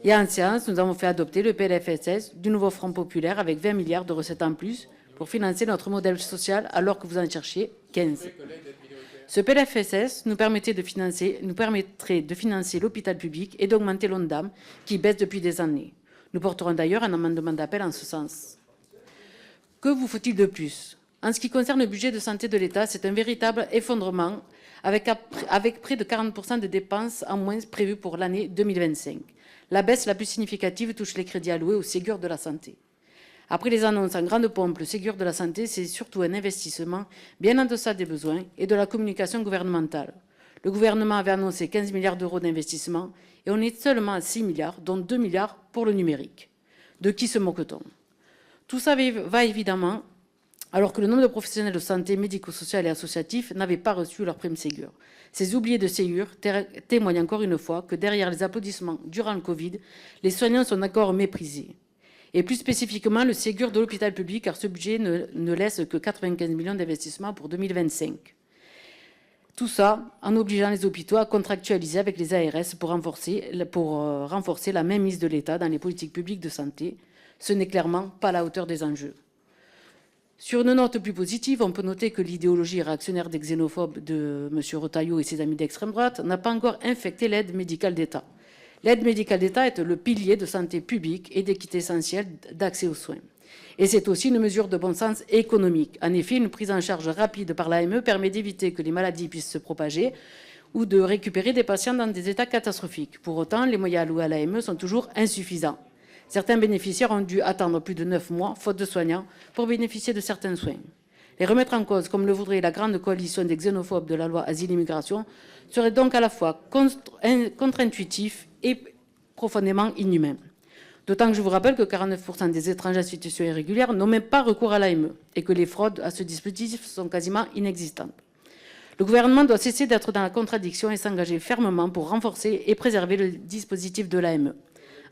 Et en séance, nous avons fait adopter le PLFSS du nouveau Front populaire avec 20 milliards de recettes en plus pour financer notre modèle social alors que vous en cherchiez 15. Ce PLFSS nous permettrait de financer l'hôpital public et d'augmenter l'ONDAM qui baisse depuis des années. Nous porterons d'ailleurs un amendement d'appel en ce sens. Que vous faut-il de plus? En ce qui concerne le budget de santé de l'État, c'est un véritable effondrement avec près de 40% de dépenses en moins prévues pour l'année 2025. La baisse la plus significative touche les crédits alloués au Ségur de la santé. Après les annonces en grande pompe, le Ségur de la santé, c'est surtout un investissement bien en deçà des besoins et de la communication gouvernementale. Le gouvernement avait annoncé 15 milliards d'euros d'investissement et on est seulement à 6 milliards, dont 2 milliards pour le numérique. De qui se moque-t-on? Tout ça va évidemment alors que le nombre de professionnels de santé médico-social et associatifs n'avaient pas reçu leur prime Ségur. Ces oubliés de Ségur témoignent encore une fois que derrière les applaudissements durant le Covid, les soignants sont encore méprisés. Et plus spécifiquement, le Ségur de l'hôpital public, car ce budget ne laisse que 95 millions d'investissements pour 2025. Tout ça en obligeant les hôpitaux à contractualiser avec les ARS pour renforcer la mainmise de l'État dans les politiques publiques de santé. Ce n'est clairement pas à la hauteur des enjeux. Sur une note plus positive, on peut noter que l'idéologie réactionnaire des xénophobes de M. Retailleau et ses amis d'extrême droite n'a pas encore infecté l'aide médicale d'État. L'aide médicale d'État est le pilier de santé publique et d'équité essentielle d'accès aux soins. Et c'est aussi une mesure de bon sens économique. En effet, une prise en charge rapide par l'AME permet d'éviter que les maladies puissent se propager ou de récupérer des patients dans des états catastrophiques. Pour autant, les moyens alloués à l'AME sont toujours insuffisants. Certains bénéficiaires ont dû attendre plus de 9 mois, faute de soignants, pour bénéficier de certains soins. Les remettre en cause, comme le voudrait la grande coalition des xénophobes de la loi Asile et Immigration, serait donc à la fois contre-intuitif et profondément inhumain. D'autant que je vous rappelle que 49% des étrangers en situation irrégulière n'ont même pas recours à l'AME et que les fraudes à ce dispositif sont quasiment inexistantes. Le gouvernement doit cesser d'être dans la contradiction et s'engager fermement pour renforcer et préserver le dispositif de l'AME.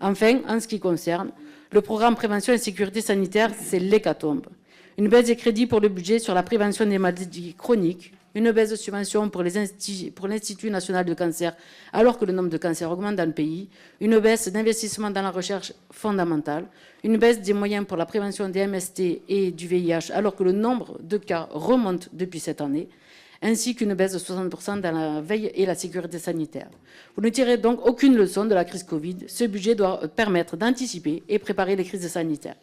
Enfin, en ce qui concerne le programme prévention et sécurité sanitaire, c'est l'hécatombe. Une baisse des crédits pour le budget sur la prévention des maladies chroniques, une baisse de subventions pour l'Institut national de cancer, alors que le nombre de cancers augmente dans le pays, une baisse d'investissement dans la recherche fondamentale, une baisse des moyens pour la prévention des MST et du VIH, alors que le nombre de cas remonte depuis cette année, ainsi qu'une baisse de 60% dans la veille et la sécurité sanitaire. Vous ne tirez donc aucune leçon de la crise Covid. Ce budget doit permettre d'anticiper et préparer les crises sanitaires.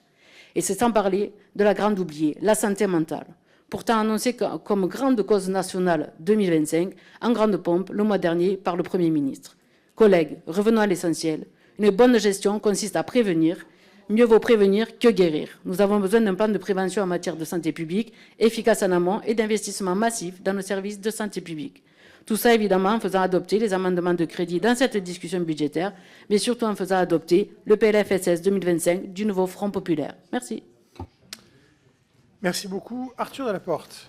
Et c'est sans parler de la grande oubliée, la santé mentale. Pourtant annoncée comme grande cause nationale 2025, en grande pompe, le mois dernier, par le Premier ministre. Collègues, revenons à l'essentiel. Une bonne gestion consiste à prévenir. Mieux vaut prévenir que guérir. Nous avons besoin d'un plan de prévention en matière de santé publique, efficace en amont et d'investissement massif dans nos services de santé publique. Tout ça, évidemment, en faisant adopter les amendements de crédit dans cette discussion budgétaire, mais surtout en faisant adopter le PLFSS 2025 du nouveau Front populaire. Merci. Merci beaucoup. Arthur Delaporte.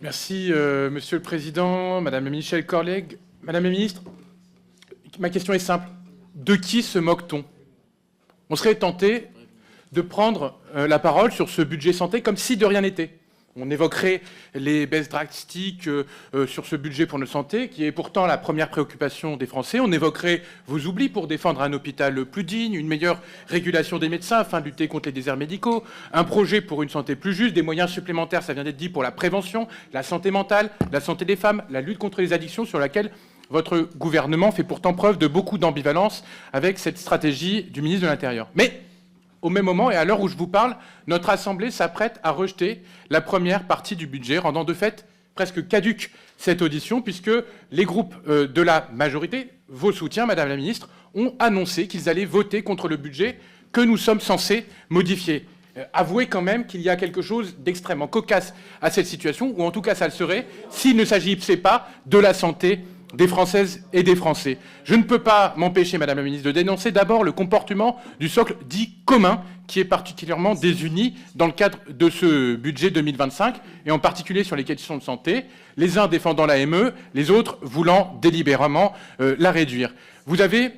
Merci, Monsieur le Président, Madame la ministre, chers collègues. Madame la ministre, ma question est simple. De qui se moque-t-on? On serait tenté de prendre la parole sur ce budget santé comme si de rien n'était. On évoquerait les baisses drastiques sur ce budget pour notre santé, qui est pourtant la première préoccupation des Français. On évoquerait vos oublis pour défendre un hôpital plus digne, une meilleure régulation des médecins afin de lutter contre les déserts médicaux, un projet pour une santé plus juste, des moyens supplémentaires, ça vient d'être dit, pour la prévention, la santé mentale, la santé des femmes, la lutte contre les addictions sur laquelle votre gouvernement fait pourtant preuve de beaucoup d'ambivalence avec cette stratégie du ministre de l'Intérieur. Mais au même moment, et à l'heure où je vous parle, notre Assemblée s'apprête à rejeter la première partie du budget, rendant de fait presque caduque cette audition, puisque les groupes de la majorité, vos soutiens, Madame la Ministre, ont annoncé qu'ils allaient voter contre le budget que nous sommes censés modifier. Avouez quand même qu'il y a quelque chose d'extrêmement cocasse à cette situation, ou en tout cas ça le serait, s'il ne s'agissait pas de la santé des Françaises et des Français. Je ne peux pas m'empêcher, Madame la Ministre, de dénoncer d'abord le comportement du socle dit commun, qui est particulièrement désuni dans le cadre de ce budget 2025, et en particulier sur les questions de santé, les uns défendant l'AME, les autres voulant délibérément la réduire. Vous avez,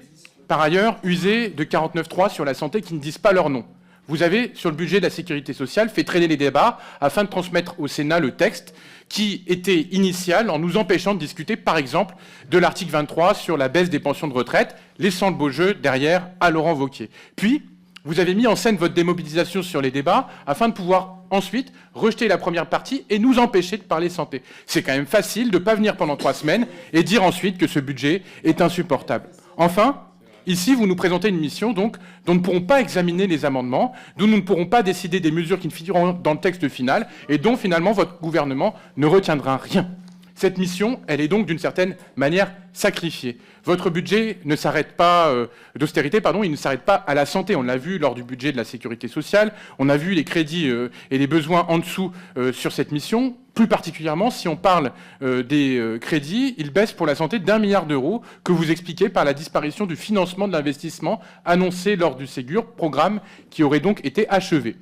par ailleurs, usé de 49.3 sur la santé qui ne disent pas leur nom. Vous avez, sur le budget de la sécurité sociale, fait traîner les débats afin de transmettre au Sénat le texte qui était initial en nous empêchant de discuter, par exemple, de l'article 23 sur la baisse des pensions de retraite, laissant le beau jeu derrière à Laurent Wauquiez. Puis, Vous avez mis en scène votre démobilisation sur les débats afin de pouvoir ensuite rejeter la première partie et nous empêcher de parler santé. C'est quand même facile de ne pas venir pendant 3 semaines et dire ensuite que ce budget est insupportable. Enfin, ici, vous nous présentez une mission donc, dont nous ne pourrons pas examiner les amendements, dont nous ne pourrons pas décider des mesures qui ne figureront dans le texte final et dont finalement votre gouvernement ne retiendra rien. Cette mission, elle est donc d'une certaine manière sacrifiée. Votre budget ne s'arrête pas d'austérité, il ne s'arrête pas à la santé. On l'a vu lors du budget de la sécurité sociale. On a vu les crédits et les besoins en dessous sur cette mission. Plus particulièrement, si on parle des crédits, ils baissent pour la santé d'1 milliard d'euros que vous expliquez par la disparition du financement de l'investissement annoncé lors du Ségur, programme qui aurait donc été achevé.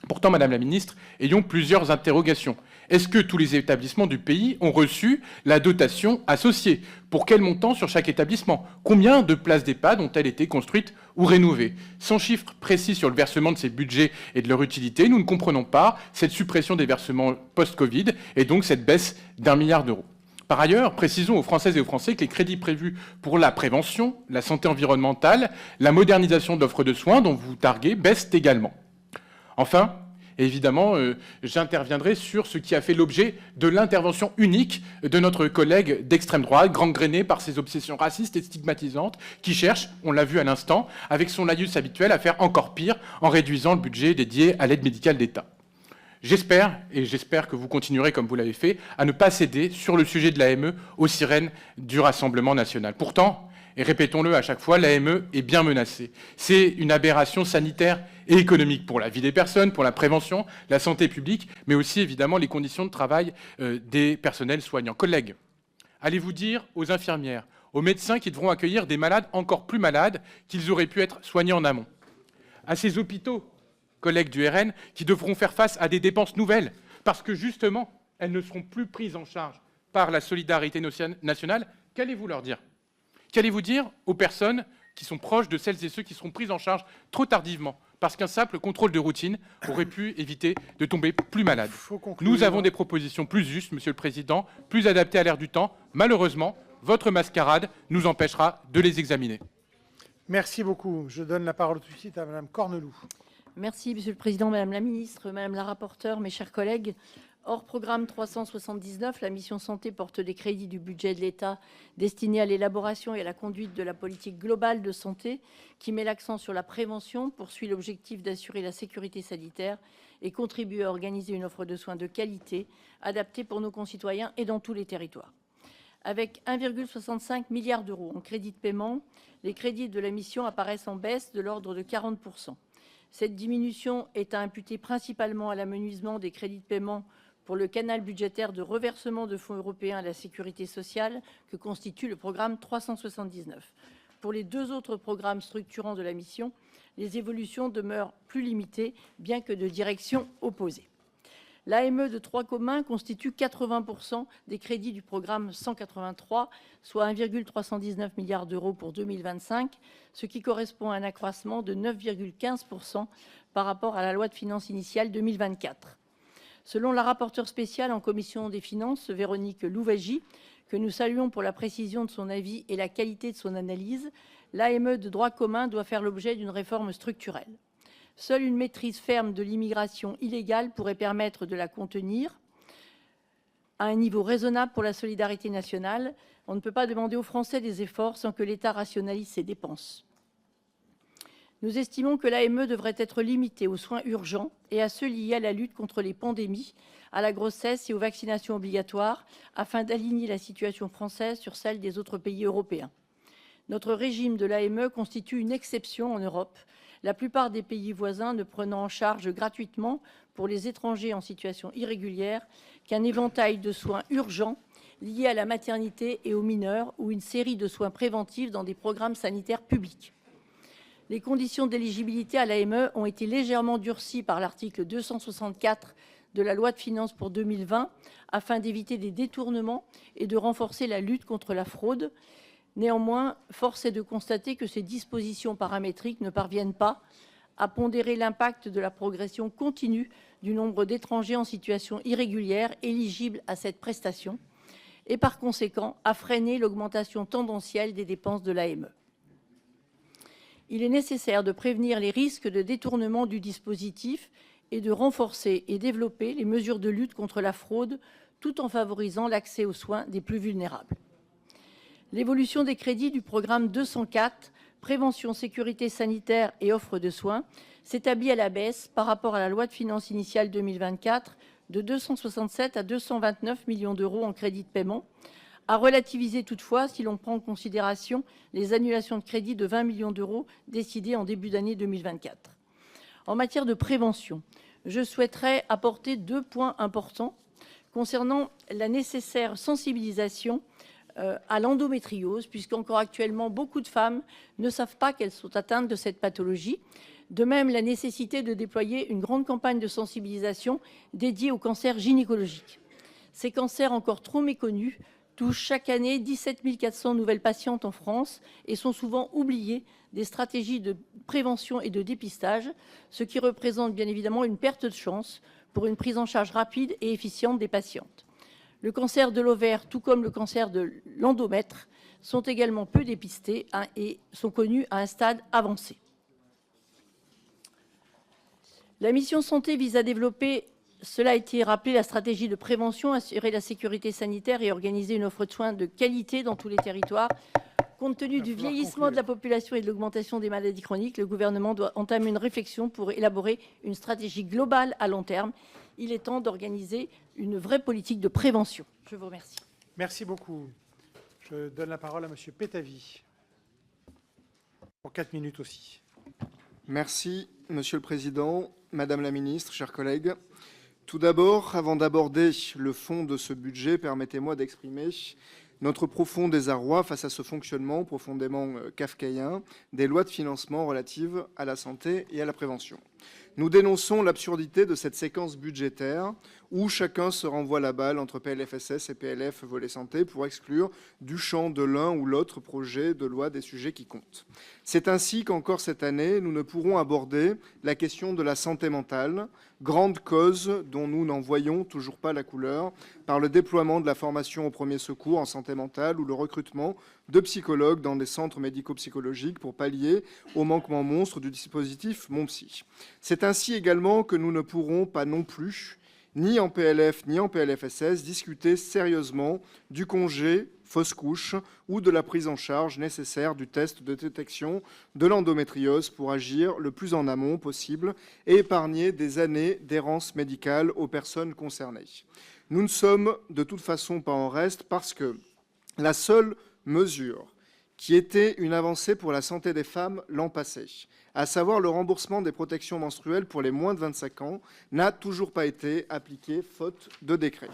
Pourtant, Madame la Ministre, ayons plusieurs interrogations. Est-ce que tous les établissements du pays ont reçu la dotation associée? Pour quel montant sur chaque établissement? Combien de places d'EHPAD ont-elles été construites ou rénovées? Sans chiffre précis sur le versement de ces budgets et de leur utilité, nous ne comprenons pas cette suppression des versements post-Covid et donc cette baisse d'1 milliard d'euros. Par ailleurs, précisons aux Françaises et aux Français que les crédits prévus pour la prévention, la santé environnementale, la modernisation de l'offre de soins dont vous targuez baissent également. Enfin, évidemment, j'interviendrai sur ce qui a fait l'objet de l'intervention unique de notre collègue d'extrême droite, gangréné par ses obsessions racistes et stigmatisantes, qui cherche, on l'a vu à l'instant, avec son laïus habituel, à faire encore pire en réduisant le budget dédié à l'aide médicale d'État. J'espère que vous continuerez, comme vous l'avez fait, à ne pas céder sur le sujet de l'AME aux sirènes du Rassemblement national. Pourtant, et répétons-le à chaque fois, l'AME est bien menacée. C'est une aberration sanitaire et économique pour la vie des personnes, pour la prévention, la santé publique, mais aussi évidemment les conditions de travail des personnels soignants. Collègues, allez-vous dire aux infirmières, aux médecins qui devront accueillir des malades encore plus malades qu'ils auraient pu être soignés en amont? À ces hôpitaux, collègues du RN, qui devront faire face à des dépenses nouvelles, parce que justement, elles ne seront plus prises en charge par la solidarité nationale, qu'allez-vous leur dire? Qu'allez-vous dire aux personnes qui sont proches de celles et ceux qui seront prises en charge trop tardivement parce qu'un simple contrôle de routine aurait pu éviter de tomber plus malade? Nous avons des propositions plus justes, Monsieur le Président, plus adaptées à l'ère du temps. Malheureusement, votre mascarade nous empêchera de les examiner. Merci beaucoup. Je donne la parole tout de suite à Madame Corneloup. Merci, Monsieur le Président, Madame la Ministre, Madame la Rapporteure, mes chers collègues. Hors programme 379, la mission santé porte les crédits du budget de l'État destinés à l'élaboration et à la conduite de la politique globale de santé qui met l'accent sur la prévention, poursuit l'objectif d'assurer la sécurité sanitaire et contribue à organiser une offre de soins de qualité adaptée pour nos concitoyens et dans tous les territoires. Avec 1,65 milliard d'euros en crédits de paiement, les crédits de la mission apparaissent en baisse de l'ordre de 40%. Cette diminution est à imputer principalement à l'amenuisement des crédits de paiement pour le canal budgétaire de reversement de fonds européens à la sécurité sociale que constitue le programme 379. Pour les 2 autres programmes structurants de la mission, les évolutions demeurent plus limitées, bien que de direction opposée. L'AME de droit commun constitue 80% des crédits du programme 183, soit 1,319 milliard d'euros pour 2025, ce qui correspond à un accroissement de 9,15% par rapport à la loi de finances initiale 2024. Selon la rapporteure spéciale en commission des finances, Véronique Louwagie, que nous saluons pour la précision de son avis et la qualité de son analyse, l'AME de droit commun doit faire l'objet d'une réforme structurelle. Seule une maîtrise ferme de l'immigration illégale pourrait permettre de la contenir à un niveau raisonnable pour la solidarité nationale. On ne peut pas demander aux Français des efforts sans que l'État rationalise ses dépenses. Nous estimons que l'AME devrait être limitée aux soins urgents et à ceux liés à la lutte contre les pandémies, à la grossesse et aux vaccinations obligatoires, afin d'aligner la situation française sur celle des autres pays européens. Notre régime de l'AME constitue une exception en Europe, la plupart des pays voisins ne prenant en charge gratuitement pour les étrangers en situation irrégulière qu'un éventail de soins urgents liés à la maternité et aux mineurs ou une série de soins préventifs dans des programmes sanitaires publics. Les conditions d'éligibilité à l'AME ont été légèrement durcies par l'article 264 de la loi de finances pour 2020 afin d'éviter des détournements et de renforcer la lutte contre la fraude. Néanmoins, force est de constater que ces dispositions paramétriques ne parviennent pas à pondérer l'impact de la progression continue du nombre d'étrangers en situation irrégulière éligibles à cette prestation et par conséquent à freiner l'augmentation tendancielle des dépenses de l'AME. Il est nécessaire de prévenir les risques de détournement du dispositif et de renforcer et développer les mesures de lutte contre la fraude, tout en favorisant l'accès aux soins des plus vulnérables. L'évolution des crédits du programme 204, Prévention, sécurité sanitaire et offre de soins, s'établit à la baisse par rapport à la loi de finances initiale 2024 de 267 à 229 millions d'euros en crédits de paiement, à relativiser toutefois si l'on prend en considération les annulations de crédits de 20 millions d'euros décidées en début d'année 2024. En matière de prévention, je souhaiterais apporter 2 points importants concernant la nécessaire sensibilisation à l'endométriose, puisqu'encore actuellement, beaucoup de femmes ne savent pas qu'elles sont atteintes de cette pathologie. De même, la nécessité de déployer une grande campagne de sensibilisation dédiée aux cancers gynécologiques. Ces cancers encore trop méconnus touchent chaque année 17 400 nouvelles patientes en France et sont souvent oubliées des stratégies de prévention et de dépistage, ce qui représente bien évidemment une perte de chance pour une prise en charge rapide et efficiente des patientes. Le cancer de l'ovaire, tout comme le cancer de l'endomètre, sont également peu dépistés et sont connus à un stade avancé. La mission santé vise à développer, cela a été rappelé, la stratégie de prévention, assurer la sécurité sanitaire et organiser une offre de soins de qualité dans tous les territoires. Compte tenu du vieillissement de la population et de l'augmentation des maladies chroniques, le gouvernement doit entamer une réflexion pour élaborer une stratégie globale à long terme. Il est temps d'organiser une vraie politique de prévention. Je vous remercie. Merci beaucoup. Je donne la parole à Monsieur Pétavy pour 4 minutes aussi. Merci, Monsieur le Président, Madame la Ministre, chers collègues. Tout d'abord, avant d'aborder le fond de ce budget, permettez-moi d'exprimer notre profond désarroi face à ce fonctionnement profondément kafkaïen des lois de financement relatives à la santé et à la prévention. Nous dénonçons l'absurdité de cette séquence budgétaire où chacun se renvoie la balle entre PLFSS et PLF volet santé pour exclure du champ de l'un ou l'autre projet de loi des sujets qui comptent. C'est ainsi qu'encore cette année, nous ne pourrons aborder la question de la santé mentale, grande cause dont nous n'en voyons toujours pas la couleur, par le déploiement de la formation au premier secours en santé mentale ou le recrutement de psychologues dans des centres médico-psychologiques pour pallier au manquement monstre du dispositif MonPsy. C'est ainsi également que nous ne pourrons pas non plus, ni en PLF ni en PLFSS, discuter sérieusement du congé fausse couche ou de la prise en charge nécessaire du test de détection de l'endométriose pour agir le plus en amont possible et épargner des années d'errance médicale aux personnes concernées. Nous ne sommes de toute façon pas en reste parce que la seule mesure qui était une avancée pour la santé des femmes l'an passé, à savoir le remboursement des protections menstruelles pour les moins de 25 ans, n'a toujours pas été appliquée faute de décret.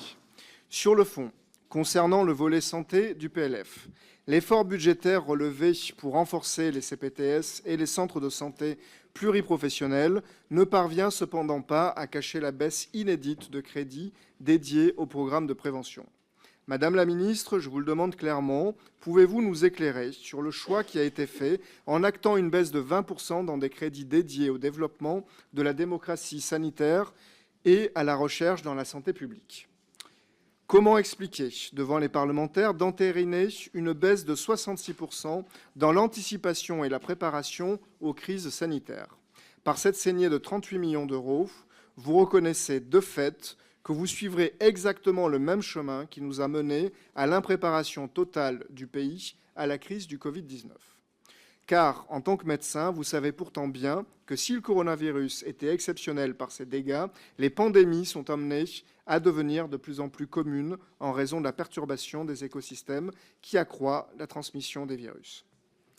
Sur le fond, concernant le volet santé du PLF, l'effort budgétaire relevé pour renforcer les CPTS et les centres de santé pluriprofessionnels ne parvient cependant pas à cacher la baisse inédite de crédits dédiés au programme de prévention. Madame la ministre, je vous le demande clairement, pouvez-vous nous éclairer sur le choix qui a été fait en actant une baisse de 20% dans des crédits dédiés au développement de la démocratie sanitaire et à la recherche dans la santé publique ? Comment expliquer devant les parlementaires d'entériner une baisse de 66% dans l'anticipation et la préparation aux crises sanitaires ? Par cette saignée de 38 millions d'euros, vous reconnaissez de fait que vous suivrez exactement le même chemin qui nous a menés à l'impréparation totale du pays à la crise du Covid-19. Car, en tant que médecin, vous savez pourtant bien que si le coronavirus était exceptionnel par ses dégâts, les pandémies sont amenées à devenir de plus en plus communes en raison de la perturbation des écosystèmes qui accroît la transmission des virus.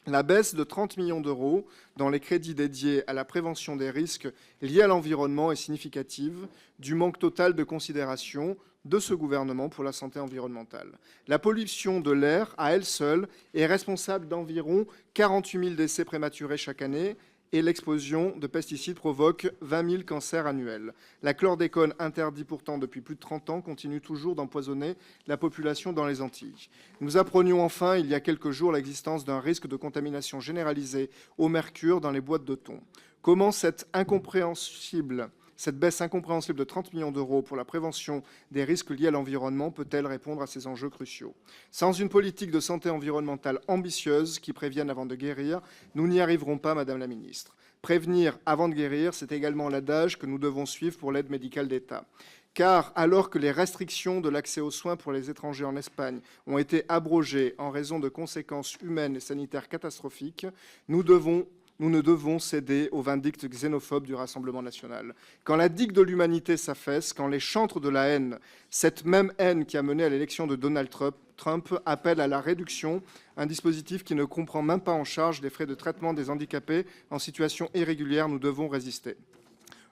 La baisse de 30 millions d'euros dans les crédits dédiés à la prévention des risques liés à l'environnement est significative du manque total de considération de ce gouvernement pour la santé environnementale. La pollution de l'air, à elle seule, est responsable d'environ 48 000 décès prématurés chaque année et l'explosion de pesticides provoque 20 000 cancers annuels. La chlordécone, interdite pourtant depuis plus de 30 ans, continue toujours d'empoisonner la population dans les Antilles. Nous apprenions enfin, il y a quelques jours, l'existence d'un risque de contamination généralisée au mercure dans les boîtes de thon. Comment cette incompréhensible cette baisse incompréhensible de 30 millions d'euros pour la prévention des risques liés à l'environnement peut-elle répondre à ces enjeux cruciaux? Sans une politique de santé environnementale ambitieuse qui prévienne avant de guérir, nous n'y arriverons pas, Madame la Ministre. Prévenir avant de guérir, c'est également l'adage que nous devons suivre pour l'aide médicale d'État. Car alors que les restrictions de l'accès aux soins pour les étrangers en Espagne ont été abrogées en raison de conséquences humaines et sanitaires catastrophiques, nous ne devons céder aux vindictes xénophobes du Rassemblement national. Quand la digue de l'humanité s'affaisse, quand les chantres de la haine, cette même haine qui a mené à l'élection de Donald Trump, appelle à la réduction, un dispositif qui ne comprend même pas en charge les frais de traitement des handicapés en situation irrégulière, nous devons résister.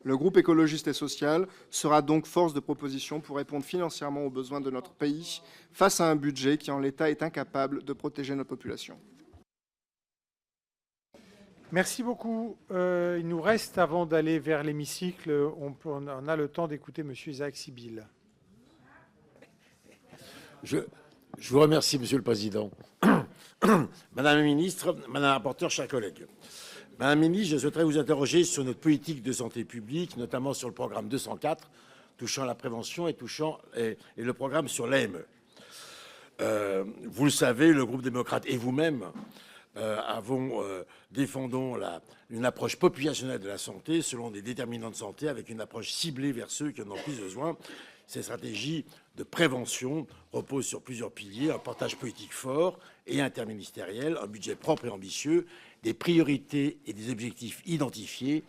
Le groupe écologiste et social sera donc force de proposition pour répondre financièrement aux besoins de notre pays face à un budget qui, en l'état, est incapable de protéger notre population. Merci beaucoup. Il nous reste, avant d'aller vers l'hémicycle, on a le temps d'écouter M. Isaac Sibyl. Je vous remercie, Monsieur le Président. Madame la Ministre, Madame la rapporteure, chers collègues. Madame la Ministre, je souhaiterais vous interroger sur notre politique de santé publique, notamment sur le programme 204, touchant la prévention et le programme sur l'AME. Vous le savez, le groupe démocrate et vous-même défendons une approche populationnelle de la santé selon des déterminants de santé avec une approche ciblée vers ceux qui en ont le plus besoin. Ces stratégies de prévention reposent sur plusieurs piliers, un portage politique fort et interministériel, un budget propre et ambitieux, des priorités et des objectifs identifiés,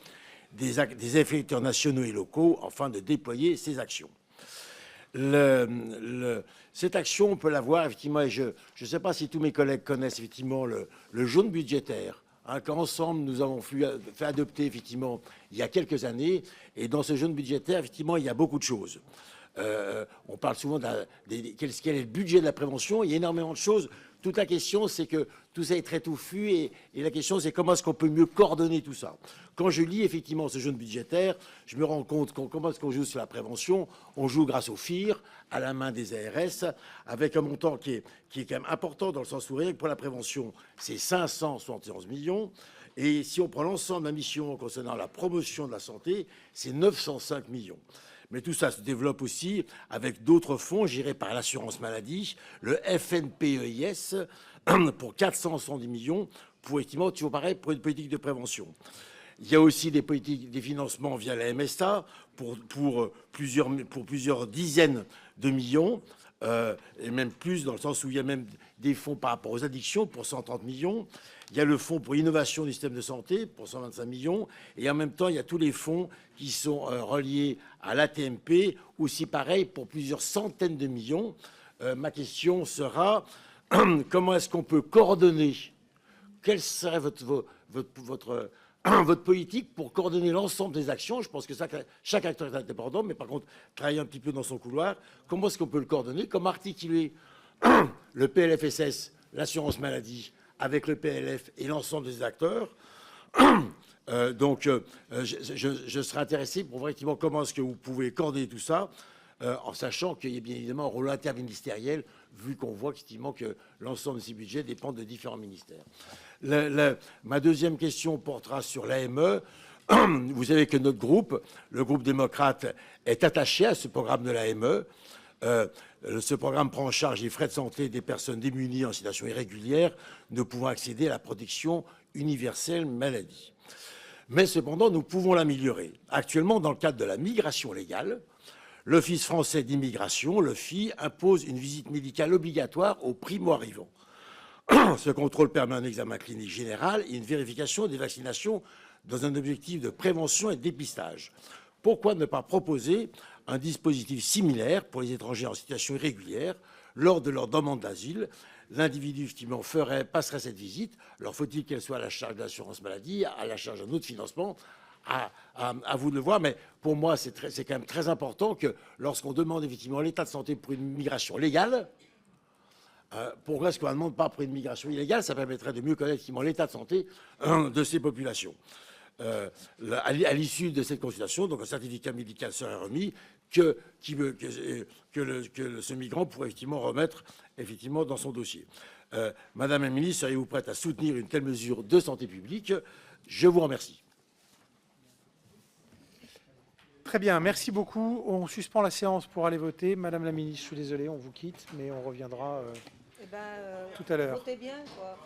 des effecteurs nationaux et locaux, afin de déployer ces actions. Cette action, on peut la voir, effectivement, et je ne sais pas si tous mes collègues connaissent effectivement le jaune budgétaire, qu'ensemble nous avons fait adopter effectivement il y a quelques années. Et dans ce jaune budgétaire, effectivement, il y a beaucoup de choses. On parle souvent quel est le budget de la prévention. Il y a énormément de choses. Toute la question, c'est que tout ça est très touffu et la question, c'est comment est-ce qu'on peut mieux coordonner tout ça. Quand je lis effectivement ce jaune budgétaire, je me rends compte comment est-ce qu'on joue sur la prévention. On joue grâce au FIR, à la main des ARS, avec un montant qui est quand même important dans le sens où rien que pour la prévention, c'est 571 millions. Et si on prend l'ensemble de la mission concernant la promotion de la santé, c'est 905 millions. Mais tout ça se développe aussi avec d'autres fonds gérés par l'assurance maladie, le FNPEIS, pour 470 millions, pour effectivement, toujours pareil, pour une politique de prévention. Il y a aussi des politiques, des financements via la MSA pour plusieurs dizaines de millions, et même plus dans le sens où il y a même des fonds par rapport aux addictions pour 130 millions. Il y a le fonds pour l'innovation du système de santé pour 125 millions. Et en même temps, il y a tous les fonds qui sont reliés à l'ATMP, aussi pareil, pour plusieurs centaines de millions. Ma question sera, comment est-ce qu'on peut coordonner? Quelle serait votre politique pour coordonner l'ensemble des actions? Je pense que chaque acteur est indépendant, mais par contre, travailler un petit peu dans son couloir. Comment est-ce qu'on peut le coordonner? Comment articuler le PLFSS, l'assurance maladie, avec le PLF et l'ensemble des acteurs? Je serais intéressé pour voir effectivement comment est-ce que vous pouvez coordonner tout ça, en sachant qu'il y a bien évidemment un rôle interministériel, vu qu'on voit effectivement que l'ensemble de ces budgets dépendent de différents ministères. Ma deuxième question portera sur l'AME. Vous savez que notre groupe, le groupe démocrate, est attaché à ce programme de l'AME. Ce programme prend en charge les frais de santé des personnes démunies en situation irrégulière ne pouvant accéder à la protection universelle maladie. Mais cependant, nous pouvons l'améliorer. Actuellement, dans le cadre de la migration légale, l'Office français d'immigration, l'OFII, impose une visite médicale obligatoire aux primo-arrivants. Ce contrôle permet un examen clinique général et une vérification des vaccinations dans un objectif de prévention et de dépistage. Pourquoi ne pas proposer un dispositif similaire pour les étrangers en situation irrégulière lors de leur demande d'asile? L'individu, effectivement, passerait cette visite. Alors, faut-il qu'elle soit à la charge de l'assurance maladie, à la charge d'un autre financement? À vous de le voir, mais pour moi, c'est quand même très important que lorsqu'on demande effectivement l'état de santé pour une migration légale, pourquoi est-ce qu'on ne demande pas pour une migration illégale? Ça permettrait de mieux connaître effectivement l'état de santé de ces populations. À l'issue de cette consultation, donc un certificat médical serait remis que ce migrant pourrait effectivement remettre effectivement dans son dossier. Madame la ministre, seriez-vous prête à soutenir une telle mesure de santé publique? Je vous remercie. Très bien, merci beaucoup. On suspend la séance pour aller voter. Madame la ministre, je suis désolé, on vous quitte, mais on reviendra tout à l'heure. Votez bien, quoi.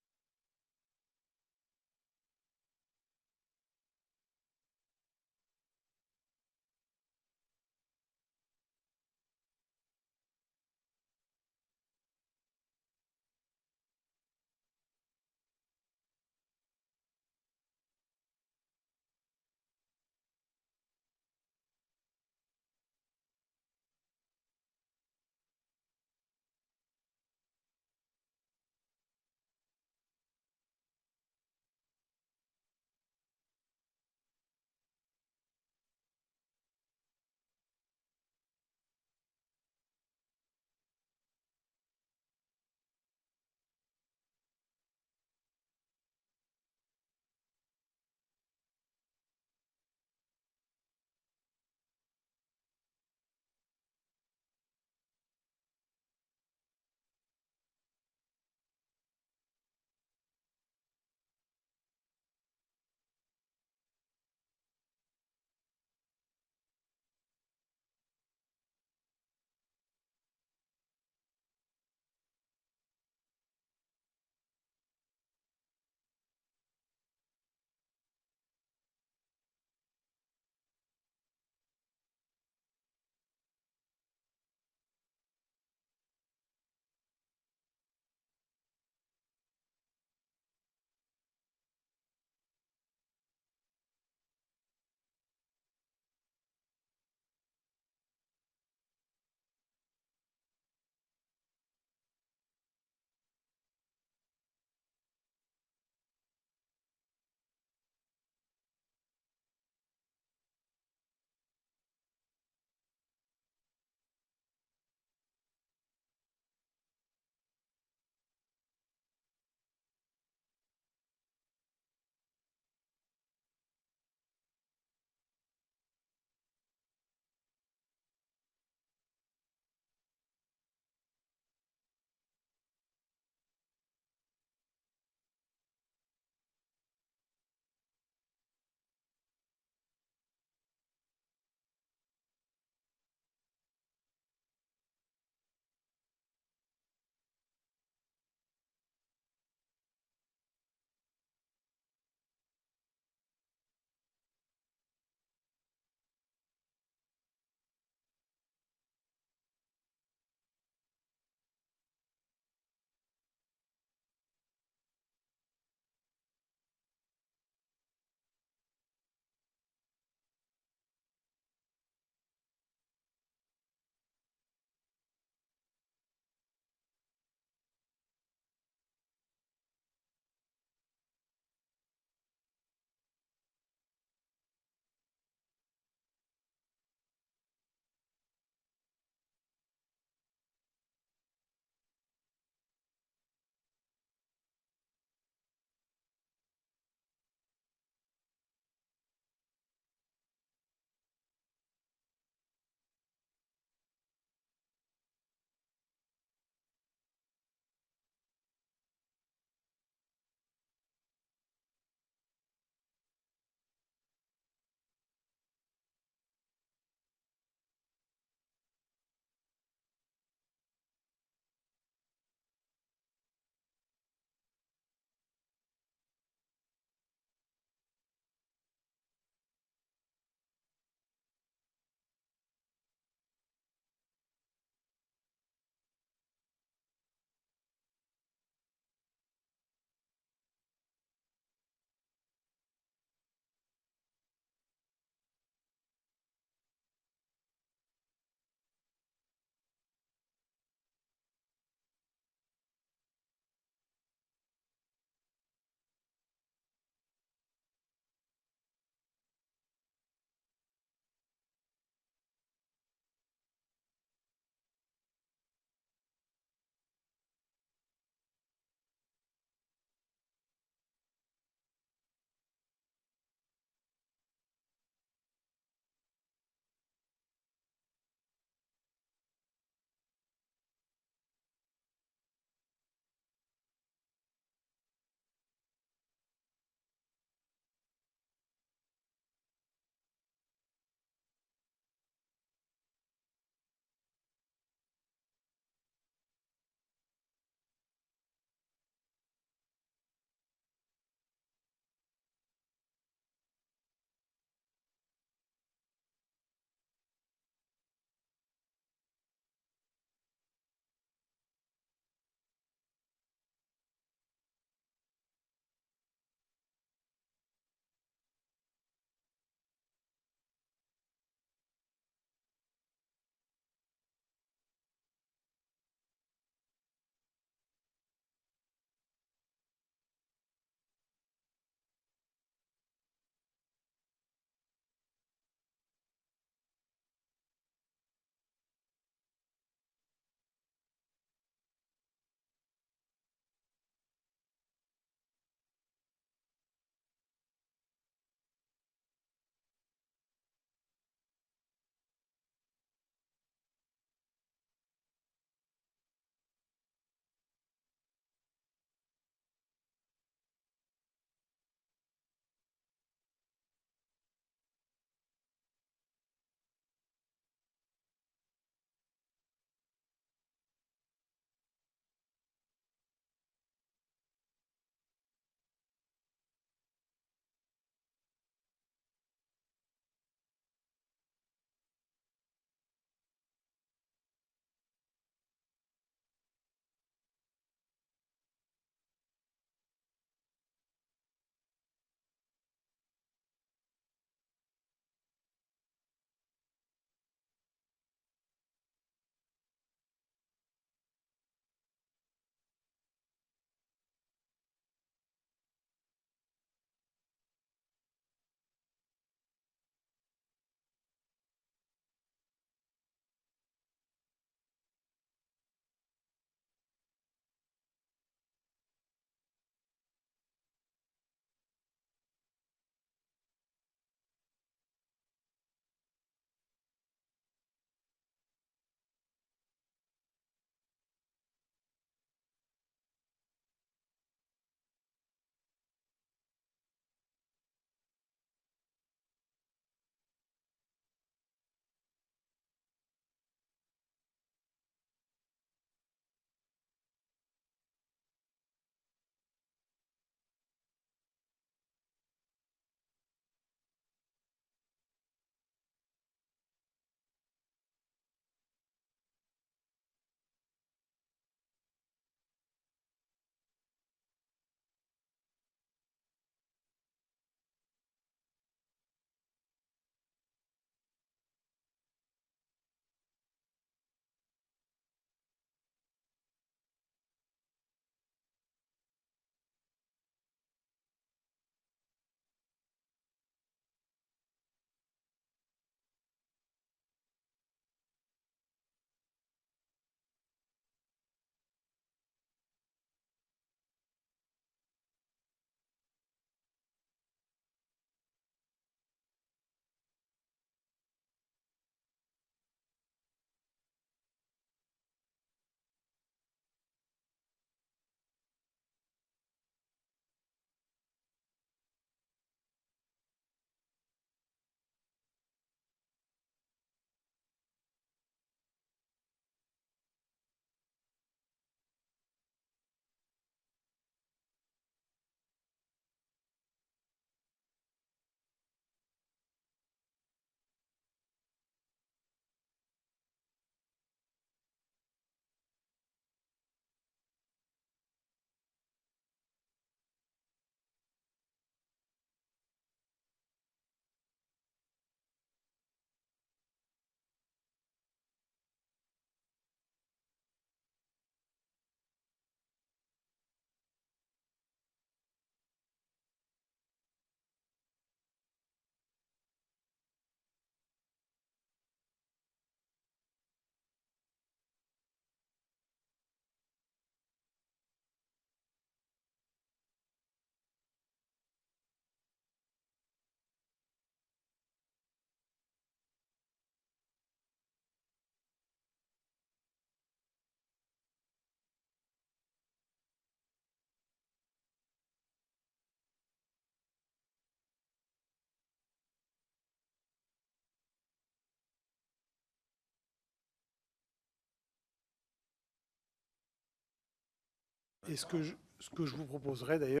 Et ce que je vous proposerai d'ailleurs,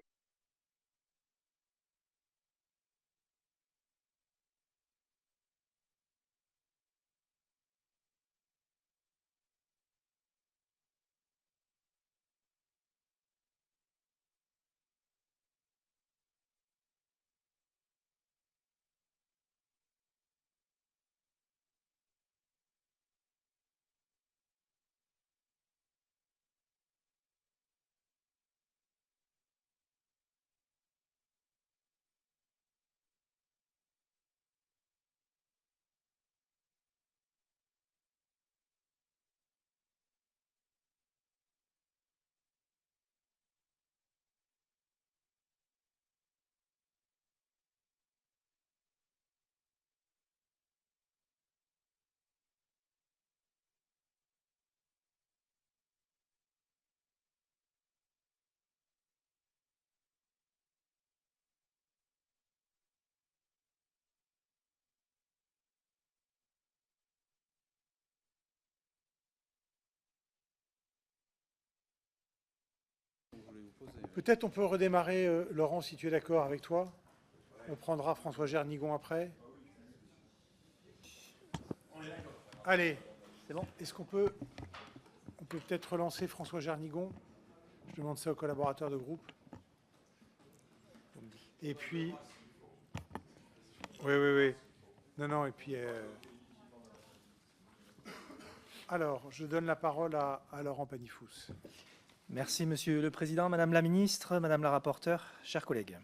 peut-être on peut redémarrer, Laurent, si tu es d'accord avec toi. On prendra François Gernigon après. Allez, c'est bon. Est-ce qu'on peut peut-être relancer François Gernigon? Je demande ça aux collaborateurs de groupe. Et puis, oui. Non, et puis, alors, je donne la parole à Laurent Panifous. Merci Monsieur le Président, Madame la Ministre, Madame la Rapporteure, chers collègues.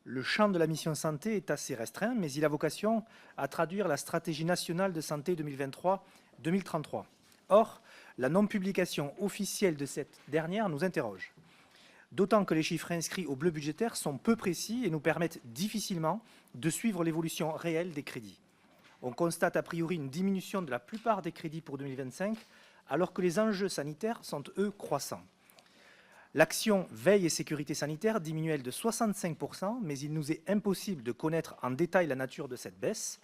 Le champ de la mission santé est assez restreint, mais il a vocation à traduire la stratégie nationale de santé 2023-2033. Or, la non-publication officielle de cette dernière nous interroge. D'autant que les chiffres inscrits au bleu budgétaire sont peu précis et nous permettent difficilement de suivre l'évolution réelle des crédits. On constate a priori une diminution de la plupart des crédits pour 2025, alors que les enjeux sanitaires sont, eux, croissants. L'action veille et sécurité sanitaire diminue, elle, de 65%, mais il nous est impossible de connaître en détail la nature de cette baisse.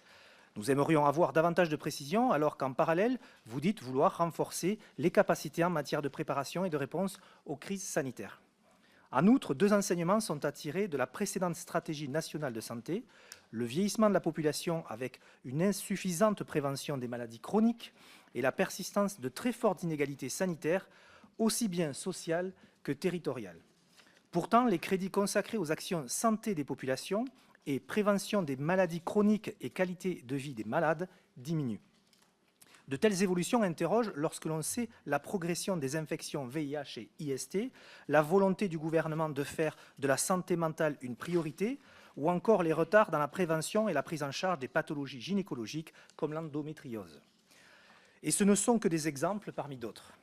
Nous aimerions avoir davantage de précision, alors qu'en parallèle, vous dites vouloir renforcer les capacités en matière de préparation et de réponse aux crises sanitaires. En outre, 2 enseignements sont à tirer de la précédente stratégie nationale de santé, le vieillissement de la population avec une insuffisante prévention des maladies chroniques et la persistance de très fortes inégalités sanitaires, aussi bien sociales que territoriales. Pourtant, les crédits consacrés aux actions santé des populations et prévention des maladies chroniques et qualité de vie des malades diminuent. De telles évolutions interrogent lorsque l'on sait la progression des infections VIH et IST, la volonté du gouvernement de faire de la santé mentale une priorité, ou encore les retards dans la prévention et la prise en charge des pathologies gynécologiques comme l'endométriose. Et ce ne sont que des exemples parmi d'autres.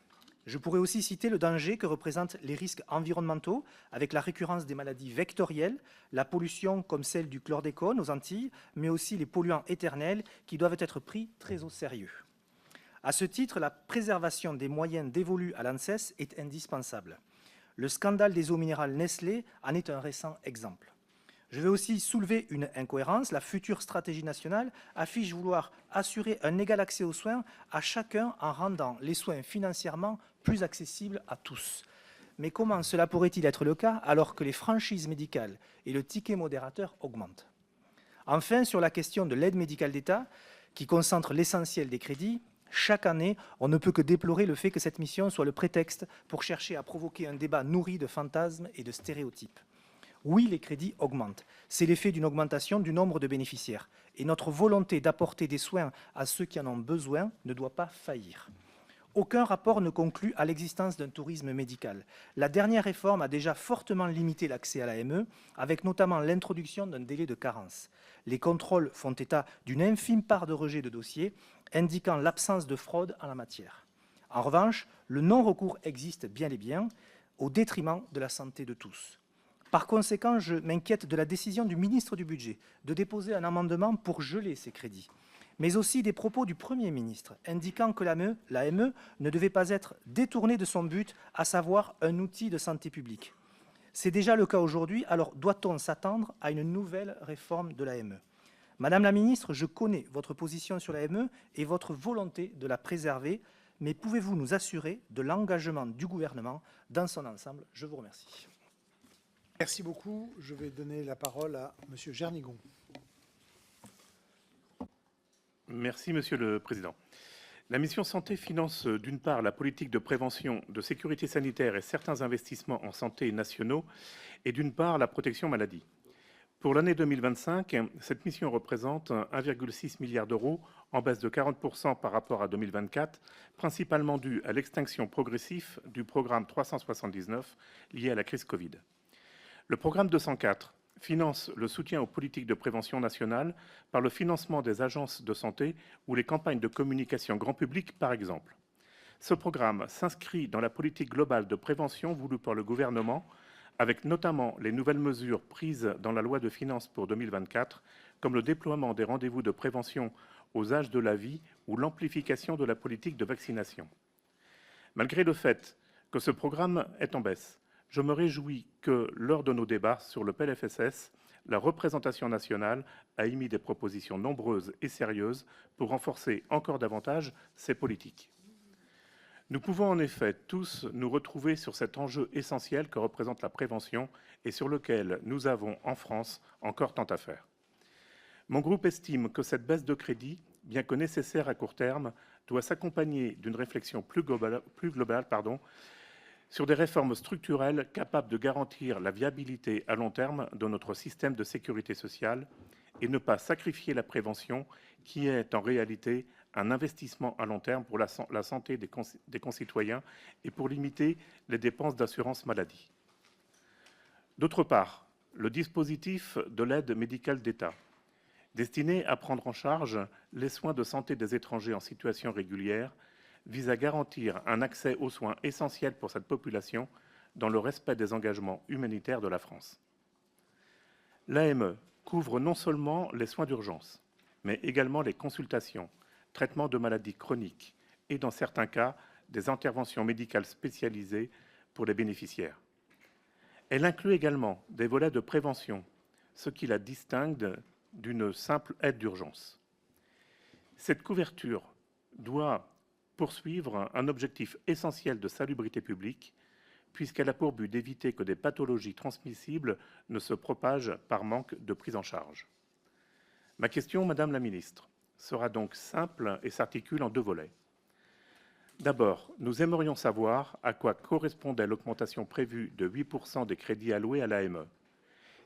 Je pourrais aussi citer le danger que représentent les risques environnementaux avec la récurrence des maladies vectorielles, la pollution comme celle du chlordécone aux Antilles, mais aussi les polluants éternels qui doivent être pris très au sérieux. À ce titre, la préservation des moyens dévolus à l'ANSES est indispensable. Le scandale des eaux minérales Nestlé en est un récent exemple. Je vais aussi soulever une incohérence. La future stratégie nationale affiche vouloir assurer un égal accès aux soins à chacun en rendant les soins financièrement plus accessibles à tous. Mais comment cela pourrait-il être le cas alors que les franchises médicales et le ticket modérateur augmentent? Enfin, sur la question de l'aide médicale d'État, qui concentre l'essentiel des crédits, chaque année, on ne peut que déplorer le fait que cette mission soit le prétexte pour chercher à provoquer un débat nourri de fantasmes et de stéréotypes. Oui, les crédits augmentent. C'est l'effet d'une augmentation du nombre de bénéficiaires. Et notre volonté d'apporter des soins à ceux qui en ont besoin ne doit pas faillir. Aucun rapport ne conclut à l'existence d'un tourisme médical. La dernière réforme a déjà fortement limité l'accès à l'AME, avec notamment l'introduction d'un délai de carence. Les contrôles font état d'une infime part de rejet de dossiers, indiquant l'absence de fraude en la matière. En revanche, le non-recours existe bien et bien, au détriment de la santé de tous. Par conséquent, je m'inquiète de la décision du ministre du Budget de déposer un amendement pour geler ces crédits, mais aussi des propos du Premier ministre indiquant que l'AME ne devait pas être détournée de son but, à savoir un outil de santé publique. C'est déjà le cas aujourd'hui, alors doit-on s'attendre à une nouvelle réforme de l'AME? Madame la ministre, je connais votre position sur l'AME et votre volonté de la préserver, mais pouvez-vous nous assurer de l'engagement du gouvernement dans son ensemble? Je vous remercie. Merci beaucoup. Je vais donner la parole à Monsieur Jernigon. Merci, Monsieur le Président. La mission Santé finance d'une part la politique de prévention, de sécurité sanitaire et certains investissements en santé nationaux, et d'une part la protection maladie. Pour l'année 2025, cette mission représente 1,6 milliard d'euros, en baisse de 40% par rapport à 2024, principalement due à l'extinction progressive du programme 379 lié à la crise Covid. Le programme 204 finance le soutien aux politiques de prévention nationale par le financement des agences de santé ou les campagnes de communication grand public, par exemple. Ce programme s'inscrit dans la politique globale de prévention voulue par le gouvernement, avec notamment les nouvelles mesures prises dans la loi de finances pour 2024, comme le déploiement des rendez-vous de prévention aux âges de la vie ou l'amplification de la politique de vaccination. Malgré le fait que ce programme est en baisse, je me réjouis que, lors de nos débats sur le PLFSS, la représentation nationale a émis des propositions nombreuses et sérieuses pour renforcer encore davantage ces politiques. Nous pouvons en effet tous nous retrouver sur cet enjeu essentiel que représente la prévention et sur lequel nous avons, en France, encore tant à faire. Mon groupe estime que cette baisse de crédit, bien que nécessaire à court terme, doit s'accompagner d'une réflexion plus globale, sur des réformes structurelles capables de garantir la viabilité à long terme de notre système de sécurité sociale et ne pas sacrifier la prévention qui est en réalité un investissement à long terme pour la santé des concitoyens et pour limiter les dépenses d'assurance maladie. D'autre part, le dispositif de l'aide médicale d'État, destiné à prendre en charge les soins de santé des étrangers en situation régulière, vise à garantir un accès aux soins essentiels pour cette population dans le respect des engagements humanitaires de la France. L'AME couvre non seulement les soins d'urgence, mais également les consultations, traitements de maladies chroniques et, dans certains cas, des interventions médicales spécialisées pour les bénéficiaires. Elle inclut également des volets de prévention, ce qui la distingue d'une simple aide d'urgence. Cette couverture doit poursuivre un objectif essentiel de salubrité publique, puisqu'elle a pour but d'éviter que des pathologies transmissibles ne se propagent par manque de prise en charge. Ma question, Madame la Ministre, sera donc simple et s'articule en deux volets. D'abord, nous aimerions savoir à quoi correspondait l'augmentation prévue de 8% des crédits alloués à l'AME.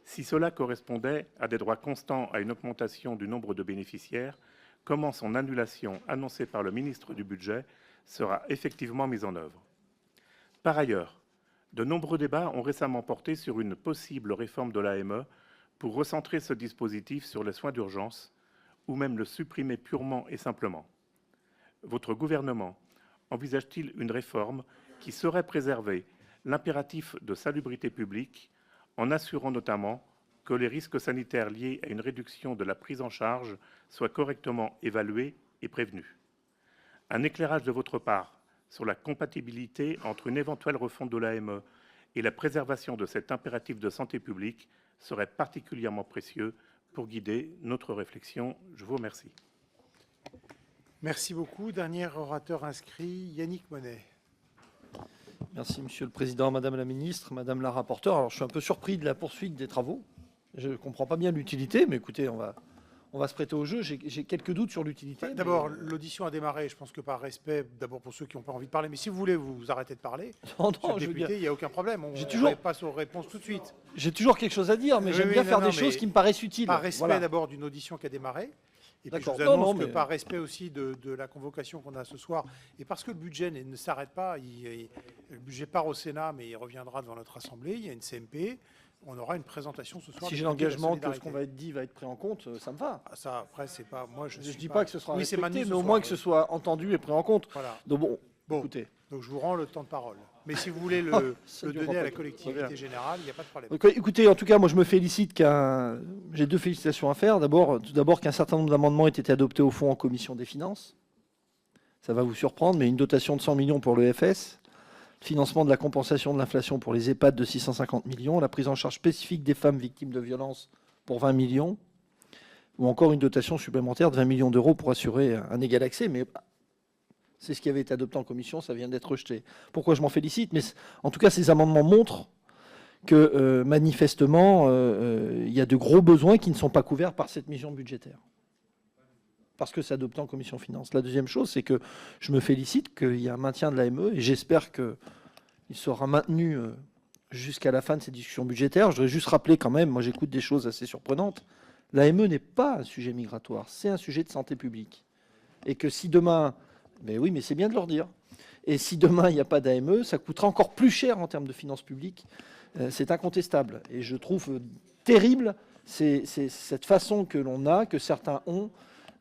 Si cela correspondait à des droits constants à une augmentation du nombre de bénéficiaires, comment son annulation annoncée par le ministre du Budget sera effectivement mise en œuvre. Par ailleurs, de nombreux débats ont récemment porté sur une possible réforme de l'AME pour recentrer ce dispositif sur les soins d'urgence ou même le supprimer purement et simplement. Votre gouvernement envisage-t-il une réforme qui saurait préserver l'impératif de salubrité publique en assurant notamment que les risques sanitaires liés à une réduction de la prise en charge soient correctement évalués et prévenus? Un éclairage de votre part sur la compatibilité entre une éventuelle refonte de l'AME et la préservation de cet impératif de santé publique serait particulièrement précieux pour guider notre réflexion. Je vous remercie. Merci beaucoup. Dernier orateur inscrit, Yannick Monet. Merci, Monsieur le Président, Madame la Ministre, Madame la rapporteure. Alors, je suis un peu surpris de la poursuite des travaux. Je ne comprends pas bien l'utilité, mais écoutez, on va se prêter au jeu. J'ai quelques doutes sur l'utilité. D'abord, l'audition a démarré. Je pense que par respect, d'abord pour ceux qui n'ont pas envie de parler, mais si vous voulez, vous arrêtez de parler. Non, Monsieur le député, il n'y a aucun problème. On passe aux réponses tout de suite. J'ai toujours quelque chose à dire, mais j'aime bien faire des choses qui me paraissent utiles. Par respect Voilà. d'abord d'une audition qui a démarré. Et puis je D'accord. vous annonce Non, que par respect aussi de la convocation qu'on a ce soir, et parce que le budget ne s'arrête pas, le budget part au Sénat, mais il reviendra devant notre Assemblée, il y a une CMP, on aura une présentation ce soir. Si j'ai l'engagement que ce qu'on va être dit va être pris en compte, ça me va. Ah, ça, après, c'est pas... Moi, je dis pas que ce sera respecté, Manu, mais au moins que ce soit entendu et pris en compte. Voilà. Donc bon, écoutez. Donc je vous rends le temps de parole. Mais si vous voulez le donner à la collectivité générale, il n'y a pas de problème. Donc, écoutez, en tout cas, moi je me félicite j'ai deux félicitations à faire. Tout d'abord qu'un certain nombre d'amendements aient été adoptés au fond en commission des finances. Ça va vous surprendre, mais une dotation de 100 millions pour l'EFS, le financement de la compensation de l'inflation pour les EHPAD de 650 millions, la prise en charge spécifique des femmes victimes de violences pour 20 millions, ou encore une dotation supplémentaire de 20 millions d'euros pour assurer un égal accès. Mais C'est ce qui avait été adopté en commission, ça vient d'être rejeté. Pourquoi je m'en félicite? Mais en tout cas, ces amendements montrent que manifestement, il y a de gros besoins qui ne sont pas couverts par cette mission budgétaire. Parce que c'est adopté en commission finances. La deuxième chose, c'est que je me félicite qu'il y ait un maintien de l'AME et j'espère qu'il sera maintenu jusqu'à la fin de ces discussions budgétaires. Je voudrais juste rappeler quand même, moi j'écoute des choses assez surprenantes, l'AME n'est pas un sujet migratoire, c'est un sujet de santé publique. Et que si demain, mais oui, mais c'est bien de leur dire, et si demain il n'y a pas d'AME, ça coûtera encore plus cher en termes de finances publiques. C'est incontestable. Et je trouve terrible cette façon que l'on a, que certains ont,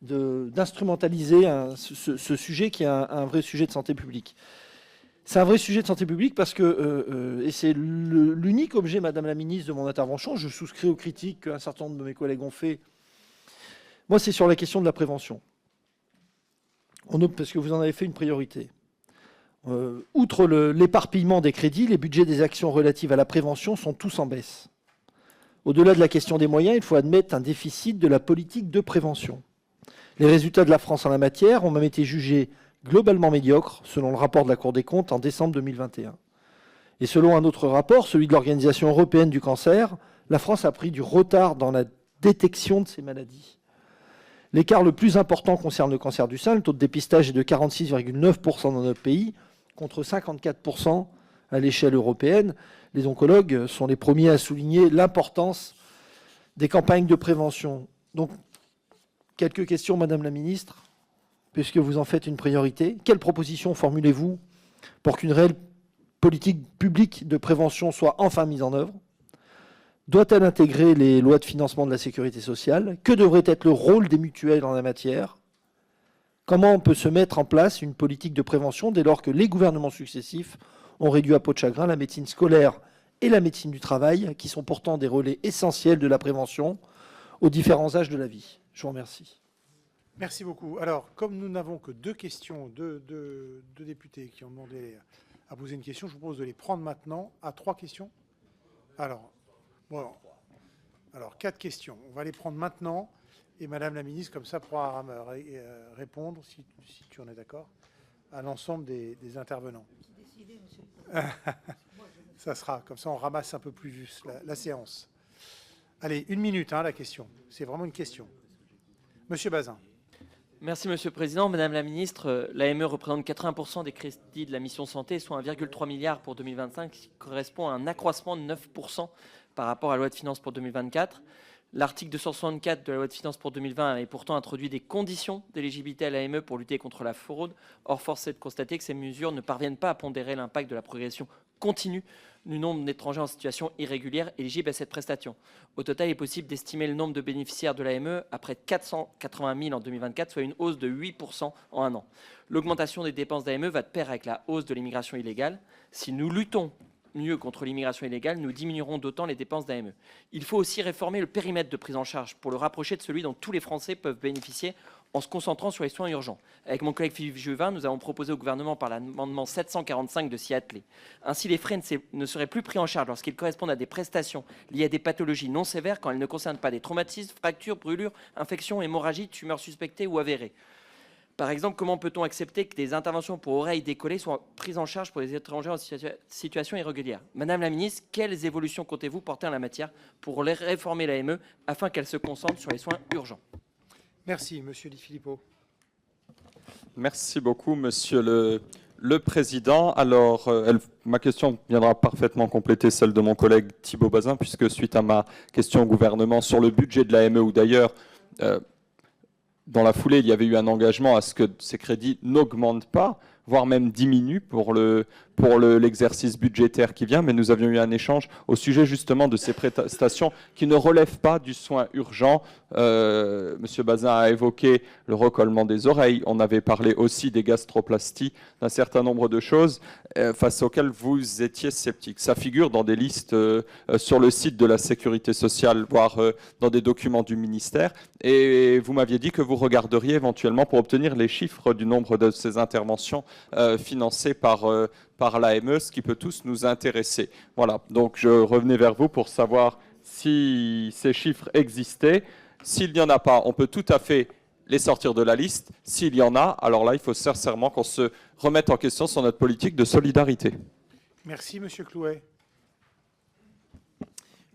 d'instrumentaliser ce sujet qui est un vrai sujet de santé publique. C'est un vrai sujet de santé publique parce que, et c'est l'unique objet, Madame la Ministre, de mon intervention, je souscris aux critiques qu'un certain nombre de mes collègues ont fait. Moi, c'est sur la question de la prévention. Parce que vous en avez fait une priorité. Outre l'éparpillement des crédits, les budgets des actions relatives à la prévention sont tous en baisse. Au-delà de la question des moyens, il faut admettre un déficit de la politique de prévention. Les résultats de la France en la matière ont même été jugés globalement médiocres, selon le rapport de la Cour des comptes en décembre 2021. Et selon un autre rapport, celui de l'Organisation européenne du cancer, la France a pris du retard dans la détection de ces maladies. L'écart le plus important concerne le cancer du sein. Le taux de dépistage est de 46,9% dans notre pays, contre 54% à l'échelle européenne. Les oncologues sont les premiers à souligner l'importance des campagnes de prévention. Donc, quelques questions, Madame la Ministre, puisque vous en faites une priorité. Quelles propositions formulez-vous pour qu'une réelle politique publique de prévention soit enfin mise en œuvre? Doit-elle intégrer les lois de financement de la sécurité sociale? Que devrait être le rôle des mutuelles en la matière? Comment on peut se mettre en place une politique de prévention dès lors que les gouvernements successifs ont réduit à peau de chagrin la médecine scolaire et la médecine du travail, qui sont pourtant des relais essentiels de la prévention aux différents âges de la vie? Je vous remercie. Merci beaucoup. Alors, comme nous n'avons que deux questions, deux députés qui ont demandé à poser une question, je vous propose de les prendre maintenant à 3 questions. Alors, bon, alors 4 questions. On va les prendre maintenant et Madame la Ministre, comme ça, pourra répondre, si tu en es d'accord, à l'ensemble des intervenants. Ça sera, comme ça on ramasse un peu plus juste la séance. Allez, 1 minute, la question. C'est vraiment une question. Monsieur Bazin. Merci Monsieur le Président. Madame la Ministre, l'AME représente 80% des crédits de la mission santé, soit 1,3 milliard pour 2025, qui correspond à un accroissement de 9% par rapport à la loi de finances pour 2024. L'article 264 de la loi de finances pour 2020 avait pourtant introduit des conditions d'éligibilité à l'AME pour lutter contre la fraude. Or, force est de constater que ces mesures ne parviennent pas à pondérer l'impact de la progression continue du nombre d'étrangers en situation irrégulière éligibles à cette prestation. Au total, il est possible d'estimer le nombre de bénéficiaires de l'AME à près de 480 000 en 2024, soit une hausse de 8% en un an. L'augmentation des dépenses d'AME va de pair avec la hausse de l'immigration illégale. Si nous luttons mieux contre l'immigration illégale, nous diminuerons d'autant les dépenses d'AME. Il faut aussi réformer le périmètre de prise en charge pour le rapprocher de celui dont tous les Français peuvent bénéficier en se concentrant sur les soins urgents. Avec mon collègue Philippe Juvin, nous avons proposé au gouvernement par l'amendement 745 de s'y atteler. Ainsi, les frais ne seraient plus pris en charge lorsqu'ils correspondent à des prestations liées à des pathologies non sévères quand elles ne concernent pas des traumatismes, fractures, brûlures, infections, hémorragies, tumeurs suspectées ou avérées. Par exemple, comment peut-on accepter que des interventions pour oreilles décollées soient prises en charge pour les étrangers en situation irrégulière? Madame la Ministre, quelles évolutions comptez-vous porter en la matière pour réformer l'AME afin qu'elle se concentre sur les soins urgents? Merci, Monsieur Di Filippo. Merci beaucoup, Monsieur le Président. Alors, ma question viendra parfaitement compléter celle de mon collègue Thibault Bazin, puisque suite à ma question au gouvernement sur le budget de l'AME, ou d'ailleurs, dans la foulée, il y avait eu un engagement à ce que ces crédits n'augmentent pas, voire même diminuent pour l'exercice budgétaire qui vient, mais nous avions eu un échange au sujet justement de ces prestations qui ne relèvent pas du soin urgent. Monsieur Bazin a évoqué le recollement des oreilles, on avait parlé aussi des gastroplasties, d'un certain nombre de choses face auxquelles vous étiez sceptique. Ça figure dans des listes sur le site de la Sécurité sociale, voire dans des documents du ministère, et vous m'aviez dit que vous regarderiez éventuellement pour obtenir les chiffres du nombre de ces interventions financées par l'AME, ce qui peut tous nous intéresser. Voilà, donc je revenais vers vous pour savoir si ces chiffres existaient. S'il n'y en a pas, on peut tout à fait les sortir de la liste. S'il y en a, alors là, il faut sincèrement qu'on se remette en question sur notre politique de solidarité. Merci, Monsieur Clouet.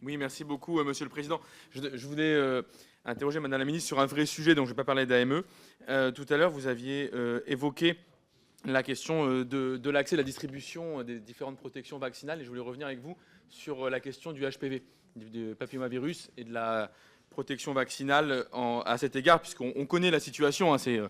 Oui, merci beaucoup, Monsieur le Président. Je voulais interroger Madame la Ministre sur un vrai sujet, donc je ne vais pas parler d'AME. Tout à l'heure, vous aviez évoqué la question de l'accès à la distribution des différentes protections vaccinales, et je voulais revenir avec vous sur la question du HPV, du papillomavirus, et de la protection vaccinale à cet égard, puisqu'on connaît la situation. C'est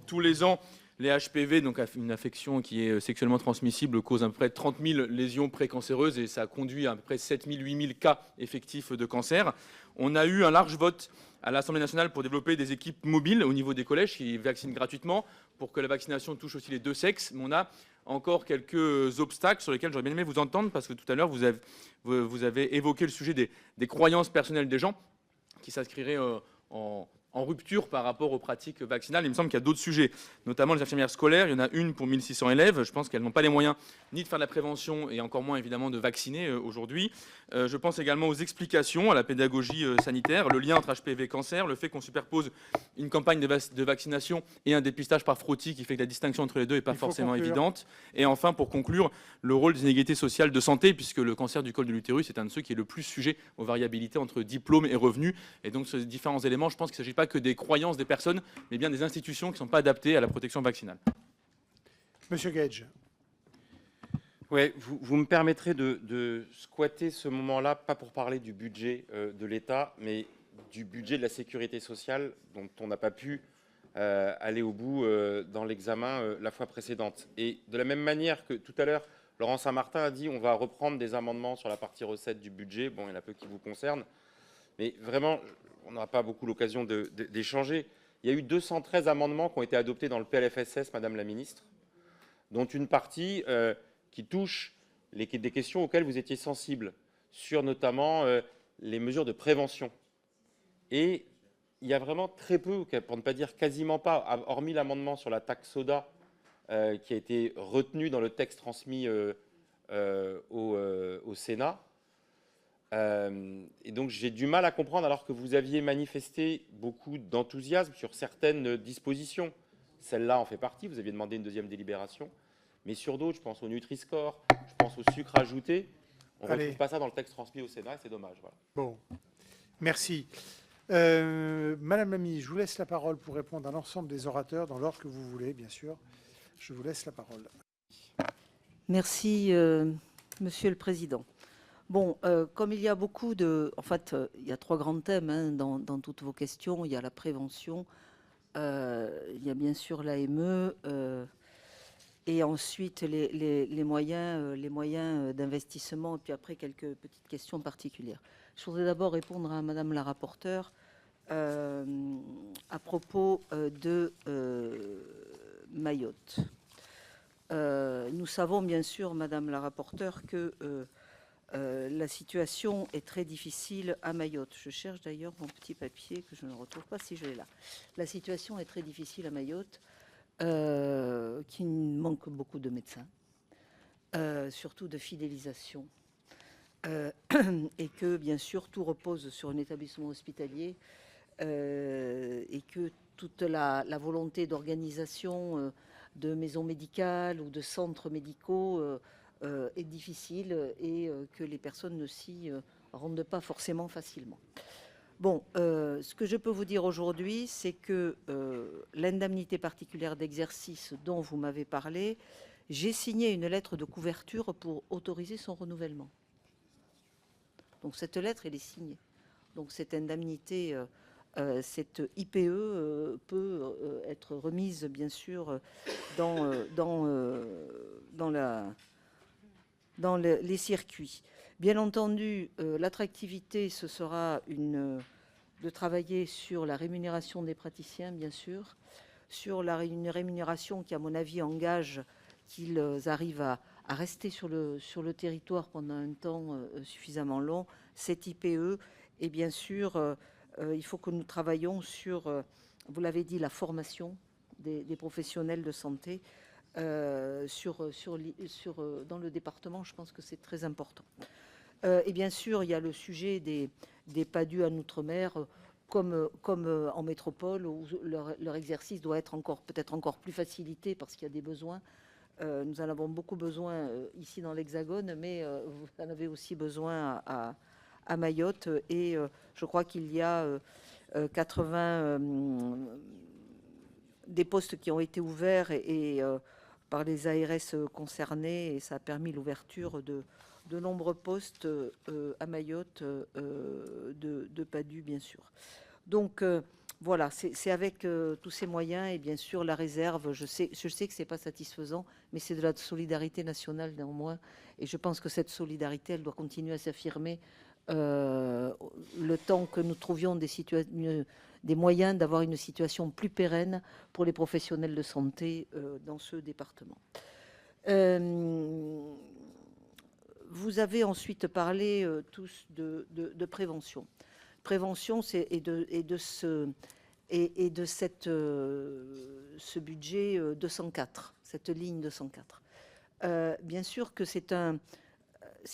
tous les ans, les HPV, donc une infection qui est sexuellement transmissible, cause à peu près 30 000 lésions précancéreuses, et ça a conduit à peu près 7 000, 8 000 cas effectifs de cancer. On a eu un large vote à l'Assemblée nationale pour développer des équipes mobiles au niveau des collèges qui vaccinent gratuitement pour que la vaccination touche aussi les deux sexes. Mais on a encore quelques obstacles sur lesquels j'aurais bien aimé vous entendre, parce que tout à l'heure, vous avez évoqué le sujet des croyances personnelles des gens qui s'inscriraient en rupture par rapport aux pratiques vaccinales. Il me semble qu'il y a d'autres sujets, notamment les infirmières scolaires. Il y en a une pour 1600 élèves. Je pense qu'elles n'ont pas les moyens ni de faire de la prévention et encore moins évidemment de vacciner aujourd'hui. Je pense également aux explications, à la pédagogie sanitaire, le lien entre HPV et cancer, le fait qu'on superpose une campagne de vaccination et un dépistage par frottis qui fait que la distinction entre les deux n'est pas forcément évidente. Et enfin, pour conclure, le rôle des inégalités sociales de santé, puisque le cancer du col de l'utérus est un de ceux qui est le plus sujet aux variabilités entre diplôme et revenus. Et donc, ces différents éléments, je pense qu'il ne s'agit pas que des croyances des personnes, mais bien des institutions qui ne sont pas adaptées à la protection vaccinale. Monsieur Gage. Ouais, vous me permettrez de squatter ce moment-là, pas pour parler du budget de l'État, mais du budget de la sécurité sociale, dont on n'a pas pu aller au bout dans l'examen la fois précédente. Et de la même manière que tout à l'heure, Laurent Saint-Martin a dit on va reprendre des amendements sur la partie recettes du budget. Bon, il y en a peu qui vous concernent, mais vraiment, on n'aura pas beaucoup l'occasion d'échanger. Il y a eu 213 amendements qui ont été adoptés dans le PLFSS, Madame la Ministre, dont une partie qui touche des questions auxquelles vous étiez sensible, sur notamment les mesures de prévention. Et il y a vraiment très peu, pour ne pas dire quasiment pas, hormis l'amendement sur la taxe soda qui a été retenu dans le texte transmis au Sénat. Et donc j'ai du mal à comprendre, alors que vous aviez manifesté beaucoup d'enthousiasme sur certaines dispositions. Celle-là en fait partie, vous aviez demandé une deuxième délibération. Mais sur d'autres, je pense au Nutri-Score, je pense au sucre ajouté, on ne retrouve pas ça dans le texte transmis au Sénat, et c'est dommage. Voilà. Bon, merci. Madame la ministre, je vous laisse la parole pour répondre à l'ensemble des orateurs, dans l'ordre que vous voulez, bien sûr. Je vous laisse la parole. Merci, Monsieur le Président. Bon, comme il y a beaucoup de... En fait, il y a trois grands thèmes dans toutes vos questions. Il y a la prévention, il y a bien sûr l'AME, et ensuite les moyens d'investissement, et puis après quelques petites questions particulières. Je voudrais d'abord répondre à Madame la rapporteure à propos de Mayotte. Nous savons bien sûr, Madame la rapporteure, que la situation est très difficile à Mayotte. Je cherche d'ailleurs mon petit papier que je ne retrouve pas, si je l'ai là. La situation est très difficile à Mayotte, qui manque beaucoup de médecins, surtout de fidélisation, et que bien sûr tout repose sur un établissement hospitalier, et que toute la volonté d'organisation de maisons médicales ou de centres médicaux est difficile, et que les personnes ne s'y rendent pas forcément facilement. Bon, ce que je peux vous dire aujourd'hui, c'est que l'indemnité particulière d'exercice dont vous m'avez parlé, j'ai signé une lettre de couverture pour autoriser son renouvellement. Donc cette lettre, elle est signée. Donc cette indemnité, cette IPE peut être remise, bien sûr, dans les circuits. Bien entendu, l'attractivité, ce sera de travailler sur la rémunération des praticiens, bien sûr, sur une rémunération qui, à mon avis, engage qu'ils arrivent à rester sur le territoire pendant un temps suffisamment long, cette IPE. Et bien sûr, il faut que nous travaillions sur, vous l'avez dit, la formation des professionnels de santé dans le département. Je pense que c'est très important. Et bien sûr, il y a le sujet des PADU en Outre-mer. comme en métropole, où leur exercice doit être peut-être encore plus facilité parce qu'il y a des besoins. Nous en avons beaucoup besoin ici dans l'Hexagone, mais vous en avez aussi besoin à Mayotte. Et je crois qu'il y a 80 des postes qui ont été ouverts par les ARS concernés, et ça a permis l'ouverture de nombreux postes à Mayotte, de PADU, bien sûr. Donc, voilà, c'est avec tous ces moyens et bien sûr la réserve. Je sais que ce n'est pas satisfaisant, mais c'est de la solidarité nationale néanmoins. Et je pense que cette solidarité, elle doit continuer à s'affirmer le temps que nous trouvions des moyens d'avoir une situation plus pérenne pour les professionnels de santé dans ce département. Vous avez ensuite parlé tous de prévention. Prévention, et de ce budget 204, cette ligne 204. Bien sûr que ce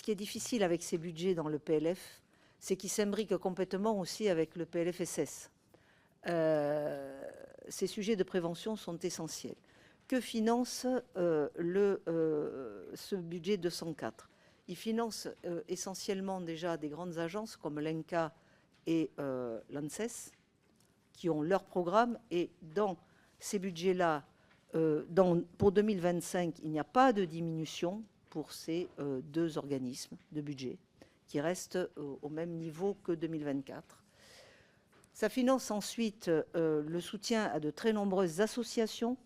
qui est difficile avec ces budgets dans le PLF, c'est qu'ils s'imbriquent complètement aussi avec le PLFSS. Ces sujets de prévention sont essentiels. Que finance ce budget 204 ? Il finance essentiellement déjà des grandes agences comme l'INCa et l'ANSES, qui ont leur programme, et dans ces budgets-là, pour 2025, il n'y a pas de diminution pour ces deux organismes de budget, qui restent au même niveau que 2024. Ça finance ensuite le soutien à de très nombreuses associations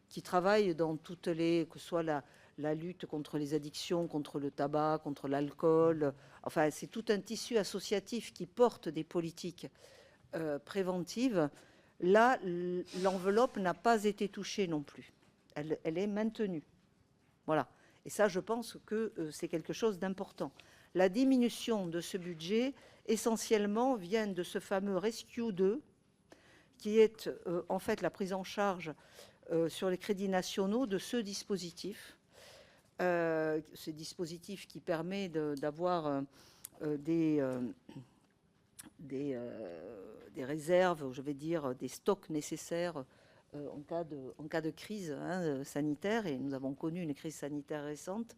qui travaillent dans toutes que ce soit la lutte contre les addictions, contre le tabac, contre l'alcool. Enfin, c'est tout un tissu associatif qui porte des politiques préventives. Là, l'enveloppe n'a pas été touchée non plus. Elle est maintenue. Voilà. Et ça, je pense que c'est quelque chose d'important. La diminution de ce budget, essentiellement, vient de ce fameux Rescue 2, qui est en fait la prise en charge sur les crédits nationaux de ce dispositif. Ce dispositif qui permet d'avoir des réserves, je vais dire, des stocks nécessaires en cas de crise sanitaire, et nous avons connu une crise sanitaire récente.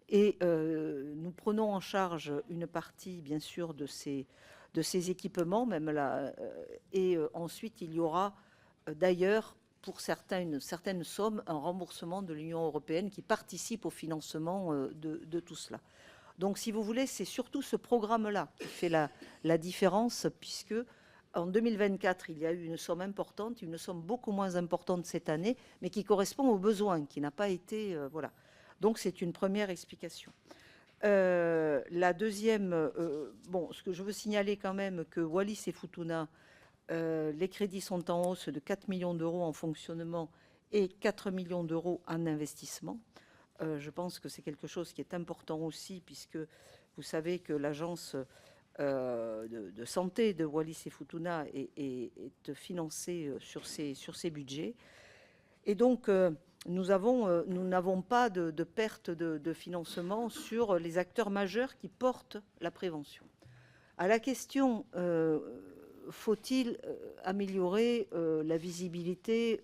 Et nous prenons en charge une partie, bien sûr, de ces équipements, même là. Et ensuite, il y aura d'ailleurs, pour certaines sommes, un remboursement de l'Union européenne qui participe au financement de tout cela. Donc, si vous voulez, c'est surtout ce programme-là qui fait la différence, puisque en 2024, il y a eu une somme importante, une somme beaucoup moins importante cette année, mais qui correspond aux besoins, qui n'a pas été... voilà. Donc, c'est une première explication. La deuxième... ce que je veux signaler quand même, que Wallis et Futuna, les crédits sont en hausse de 4 millions d'euros en fonctionnement et 4 millions d'euros en investissement. Je pense que c'est quelque chose qui est important aussi, puisque vous savez que l'agence de santé de Wallis et Futuna est financée sur ces budgets. Et donc, nous n'avons pas de perte de financement sur les acteurs majeurs qui portent la prévention. À la question... faut-il améliorer la visibilité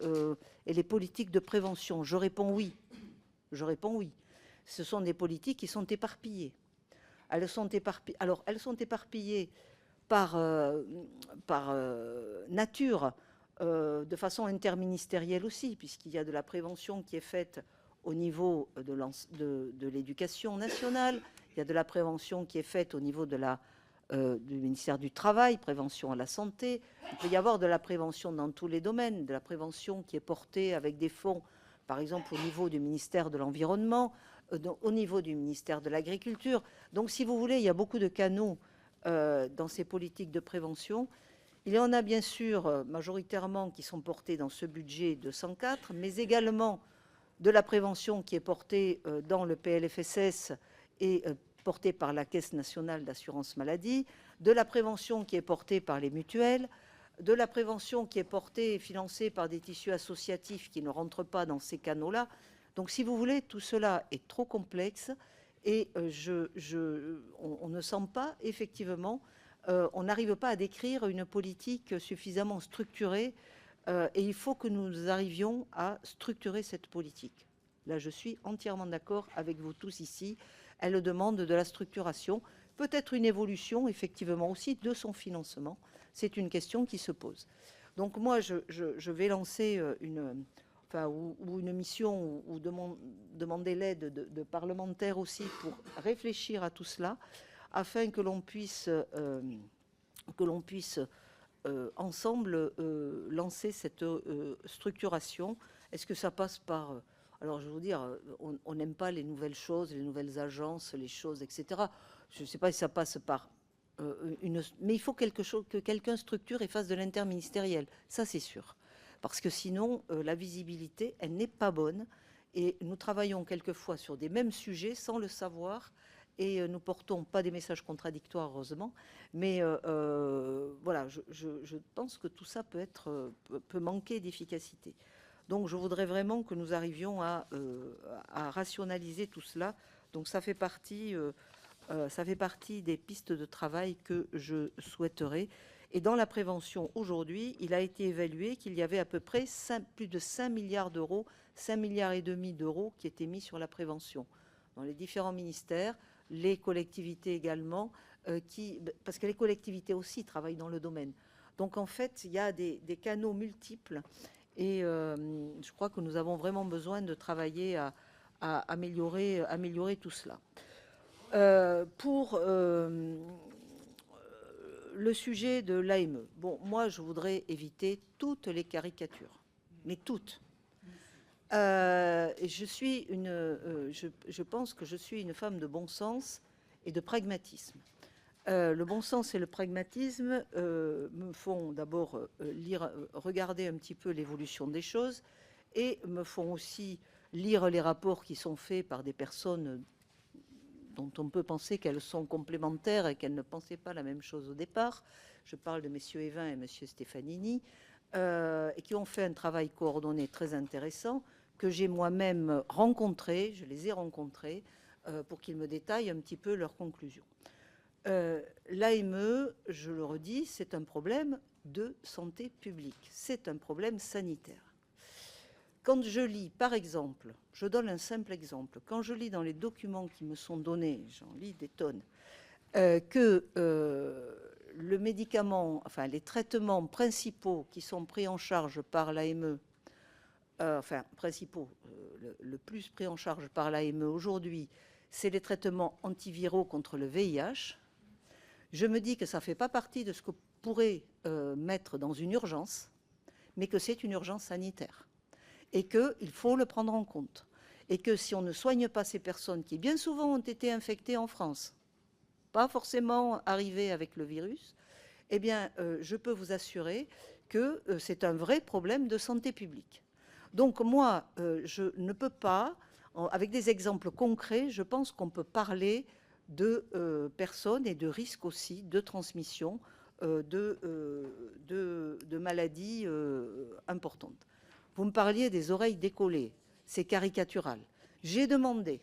et les politiques de prévention ? Je réponds oui. Ce sont des politiques qui sont éparpillées. Elles sont éparpillées par nature, de façon interministérielle aussi, puisqu'il y a de la prévention qui est faite au niveau de l'éducation nationale, il y a de la prévention qui est faite au niveau du ministère du Travail, prévention à la santé. Il peut y avoir de la prévention dans tous les domaines, de la prévention qui est portée avec des fonds, par exemple au niveau du ministère de l'Environnement, au niveau du ministère de l'Agriculture. Donc, si vous voulez, il y a beaucoup de canaux dans ces politiques de prévention. Il y en a bien sûr majoritairement qui sont portés dans ce budget de 104, mais également de la prévention qui est portée dans le PLFSS et portée par la Caisse nationale d'assurance maladie, de la prévention qui est portée par les mutuelles, de la prévention qui est portée et financée par des tissus associatifs qui ne rentrent pas dans ces canaux-là. Donc, si vous voulez, tout cela est trop complexe et on ne sent pas effectivement on n'arrive pas à décrire une politique suffisamment structurée et il faut que nous arrivions à structurer cette politique. Là, je suis entièrement d'accord avec vous tous ici. Elle demande de la structuration, peut-être une évolution, effectivement, aussi de son financement. C'est une question qui se pose. Donc moi, je vais lancer une mission ou demander l'aide de parlementaires aussi pour réfléchir à tout cela, afin que l'on puisse ensemble lancer cette structuration. Est-ce que ça passe par... Alors, je vais vous dire, on n'aime pas les nouvelles choses, les nouvelles agences, les choses, etc. Je ne sais pas si ça passe par mais il faut que quelqu'un structure et fasse de l'interministériel. Ça, c'est sûr. Parce que sinon, la visibilité, elle n'est pas bonne. Et nous travaillons quelquefois sur des mêmes sujets sans le savoir. Et nous portons pas des messages contradictoires, heureusement. Mais voilà, je pense que tout ça peut manquer d'efficacité. Donc, je voudrais vraiment que nous arrivions à rationaliser tout cela. Donc, ça fait partie des pistes de travail que je souhaiterais. Et dans la prévention, aujourd'hui, il a été évalué qu'il y avait à peu près plus de 5 milliards d'euros, 5 milliards et demi d'euros qui étaient mis sur la prévention. Dans les différents ministères, les collectivités également, parce que les collectivités aussi travaillent dans le domaine. Donc, en fait, il y a des canaux multiples. Et je crois que nous avons vraiment besoin de travailler à améliorer tout cela. Pour le sujet de l'AME, bon, moi, je voudrais éviter toutes les caricatures, mais toutes. Je pense que je suis une femme de bon sens et de pragmatisme. Le bon sens et le pragmatisme me font d'abord regarder un petit peu l'évolution des choses et me font aussi lire les rapports qui sont faits par des personnes dont on peut penser qu'elles sont complémentaires et qu'elles ne pensaient pas la même chose au départ. Je parle de messieurs Evin et monsieur Stefanini, et qui ont fait un travail coordonné très intéressant, que j'ai moi-même rencontré, je les ai rencontrés, pour qu'ils me détaillent un petit peu leurs conclusions. L'AME, je le redis, c'est un problème de santé publique, c'est un problème sanitaire. Quand je lis, par exemple, je donne un simple exemple, quand je lis dans les documents qui me sont donnés, j'en lis des tonnes, que le médicament, enfin les traitements principaux qui sont pris en charge par l'AME, le plus pris en charge par l'AME aujourd'hui, c'est les traitements antiviraux contre le VIH. Je me dis que ça ne fait pas partie de ce que pourrait mettre dans une urgence, mais que c'est une urgence sanitaire. Et qu'il faut le prendre en compte. Et que si on ne soigne pas ces personnes qui bien souvent ont été infectées en France, pas forcément arrivées avec le virus, eh bien, je peux vous assurer que c'est un vrai problème de santé publique. Donc moi, je ne peux pas, avec des exemples concrets, je pense qu'on peut parler de personnes et de risques aussi de transmission de maladies importantes. Vous me parliez des oreilles décollées, c'est caricatural. J'ai demandé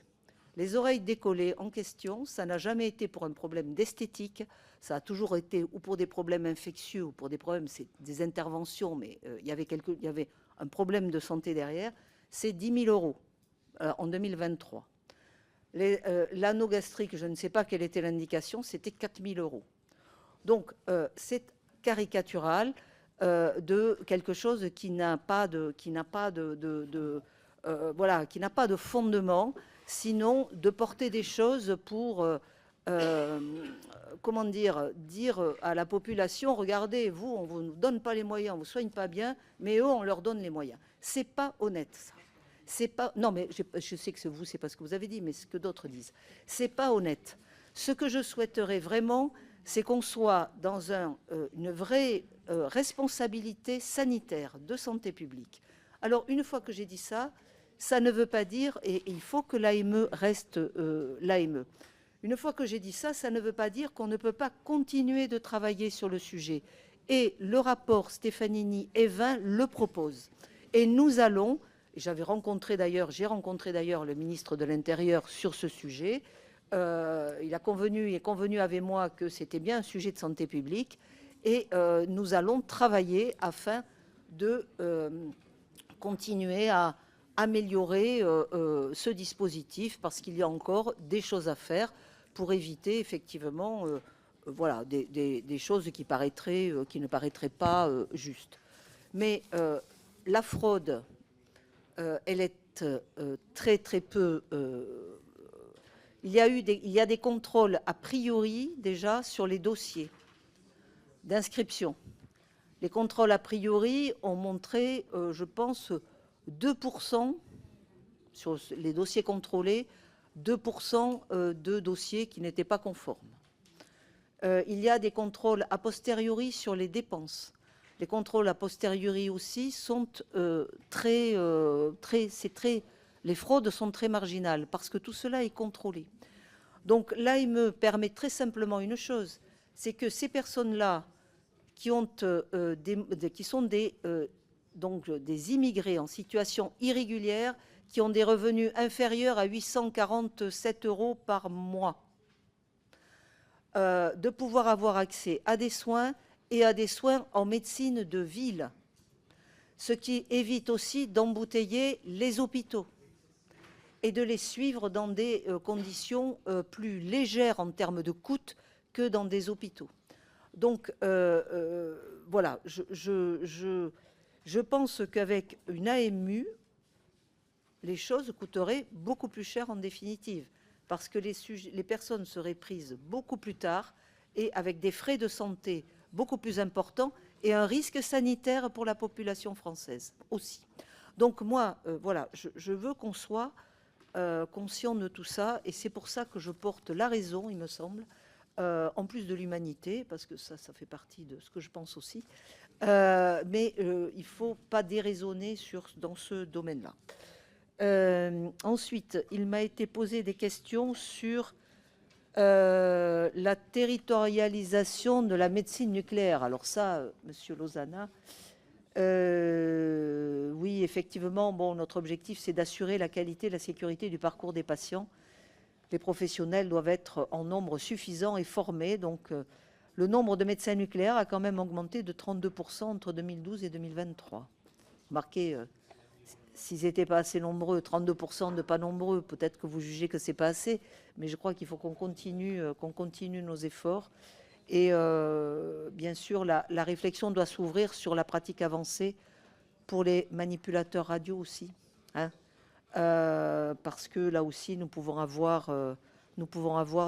les oreilles décollées en question, ça n'a jamais été pour un problème d'esthétique, ça a toujours été ou pour des problèmes infectieux ou pour des problèmes, c'est des interventions, mais il y avait un problème de santé derrière, c'est 10 000 € en 2023. L'anneau gastrique, je ne sais pas quelle était l'indication, c'était 4 000 €. Donc, c'est caricatural de quelque chose qui n'a pas de fondement, sinon de porter des choses pour, comment dire à la population, regardez, vous, on ne vous donne pas les moyens, on ne vous soigne pas bien, mais eux, on leur donne les moyens. C'est pas honnête, ça. C'est pas, non, mais je sais que vous, c'est pas ce que vous avez dit, mais ce que d'autres disent. C'est pas honnête. Ce que je souhaiterais vraiment, c'est qu'on soit dans une vraie responsabilité sanitaire de santé publique. Alors, une fois que j'ai dit ça, ça ne veut pas dire, et il faut que l'AME reste l'AME. Une fois que j'ai dit ça, ça ne veut pas dire qu'on ne peut pas continuer de travailler sur le sujet. Et le rapport Stefanini-Evin le propose. Et nous allons, j'ai rencontré d'ailleurs le ministre de l'Intérieur sur ce sujet, il est convenu avec moi que c'était bien un sujet de santé publique et nous allons travailler afin de continuer à améliorer ce dispositif parce qu'il y a encore des choses à faire pour éviter effectivement voilà, des choses qui ne paraîtraient pas justes. Mais la fraude, elle est très très peu... il y a des contrôles a priori déjà sur les dossiers d'inscription. Les contrôles a priori ont montré, je pense, 2% sur les dossiers contrôlés, 2% de dossiers qui n'étaient pas conformes. Il y a des contrôles a posteriori sur les dépenses. Les contrôles a posteriori aussi sont les fraudes sont très marginales parce que tout cela est contrôlé. Donc l'AME permet très simplement une chose, c'est que ces personnes-là qui sont donc des immigrés en situation irrégulière, qui ont des revenus inférieurs à 847 € par mois, de pouvoir avoir accès à des soins et à des soins en médecine de ville, ce qui évite aussi d'embouteiller les hôpitaux et de les suivre dans des conditions plus légères en termes de coûts que dans des hôpitaux. Donc, voilà, je pense qu'avec une AMU, les choses coûteraient beaucoup plus cher en définitive, parce que les personnes seraient prises beaucoup plus tard et avec des frais de santé beaucoup plus importants et un risque sanitaire pour la population française aussi. Donc moi, voilà, je veux qu'on soit conscient de tout ça, et c'est pour ça que je porte la raison, il me semble, en plus de l'humanité, parce que ça fait partie de ce que je pense aussi, mais il ne faut pas déraisonner dans ce domaine-là. Ensuite, il m'a été posé des questions sur la territorialisation de la médecine nucléaire. Alors ça, Monsieur Lozana, oui, effectivement, bon, notre objectif, c'est d'assurer la qualité et la sécurité du parcours des patients. Les professionnels doivent être en nombre suffisant et formés. Donc, le nombre de médecins nucléaires a quand même augmenté de 32% entre 2012 et 2023. Remarquez, s'ils n'étaient pas assez nombreux, 32% de pas nombreux, peut-être que vous jugez que c'est pas assez, mais je crois qu'il faut qu'on continue nos efforts. Et bien sûr, la réflexion doit s'ouvrir sur la pratique avancée pour les manipulateurs radio aussi, hein, parce que là aussi, nous pouvons avoir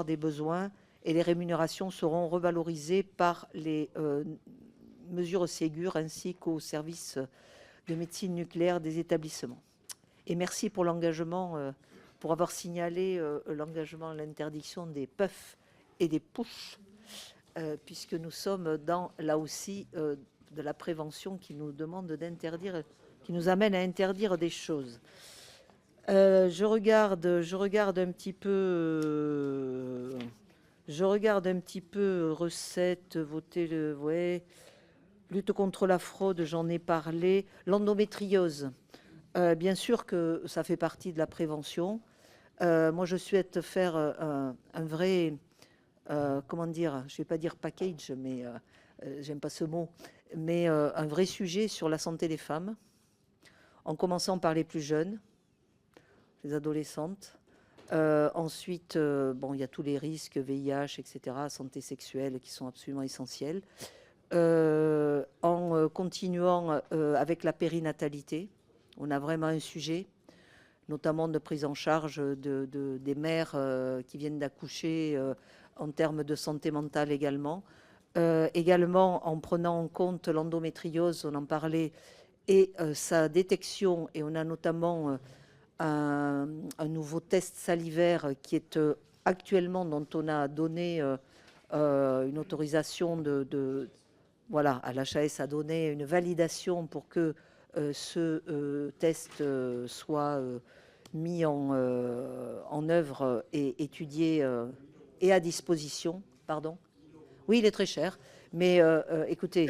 des besoins et les rémunérations seront revalorisées par les mesures Ségur ainsi qu'aux services de médecine nucléaire des établissements. Et merci pour l'engagement, pour avoir signalé l'engagement à l'interdiction des puffs et des pushs, puisque nous sommes dans, là aussi, de la prévention qui nous demande d'interdire, qui nous amène à interdire des choses. Je regarde un petit peu recettes, voter ouais, lutte contre la fraude, j'en ai parlé. L'endométriose, bien sûr que ça fait partie de la prévention. Moi, je souhaite faire un vrai, comment dire, je ne vais pas dire package, mais j'aime pas ce mot, mais un vrai sujet sur la santé des femmes, en commençant par les plus jeunes, les adolescentes. Ensuite, bon, il y a tous les risques, VIH, etc., santé sexuelle, qui sont absolument essentiels. En continuant avec la périnatalité, on a vraiment un sujet, notamment de prise en charge des mères qui viennent d'accoucher en termes de santé mentale également. Également en prenant en compte l'endométriose, on en parlait, et sa détection, et on a notamment un nouveau test salivaire qui est actuellement, dont on a donné une autorisation voilà, à l'HAS a donné une validation pour que ce test soit mis en œuvre et étudié et à disposition. Pardon. Oui, il est très cher, mais écoutez,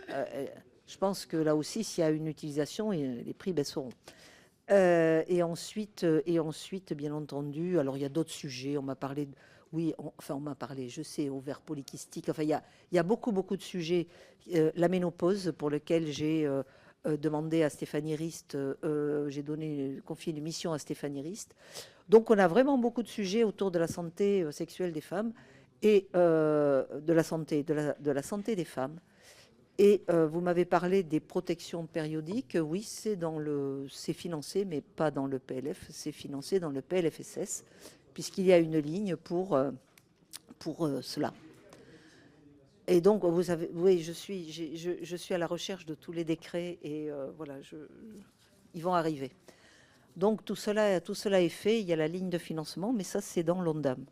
je pense que là aussi, s'il y a une utilisation, les prix baisseront. Et ensuite, bien entendu, alors il y a d'autres sujets. On m'a parlé, on m'a parlé, je sais, ovaire polykystique. Enfin, il y a beaucoup de sujets. La ménopause, pour lequel j'ai demandé à Stéphanie Rist, j'ai confié une mission à Stéphanie Rist. Donc, on a vraiment beaucoup de sujets autour de la santé sexuelle des femmes et de la santé des femmes. Et vous m'avez parlé des protections périodiques. Oui, c'est financé, mais pas dans le PLF. C'est financé dans le PLFSS, puisqu'il y a une ligne pour cela. Et donc, vous avez, oui, je suis à la recherche de tous les décrets et voilà, ils vont arriver. Donc tout cela est fait. Il y a la ligne de financement, mais ça c'est dans l'ONDAM.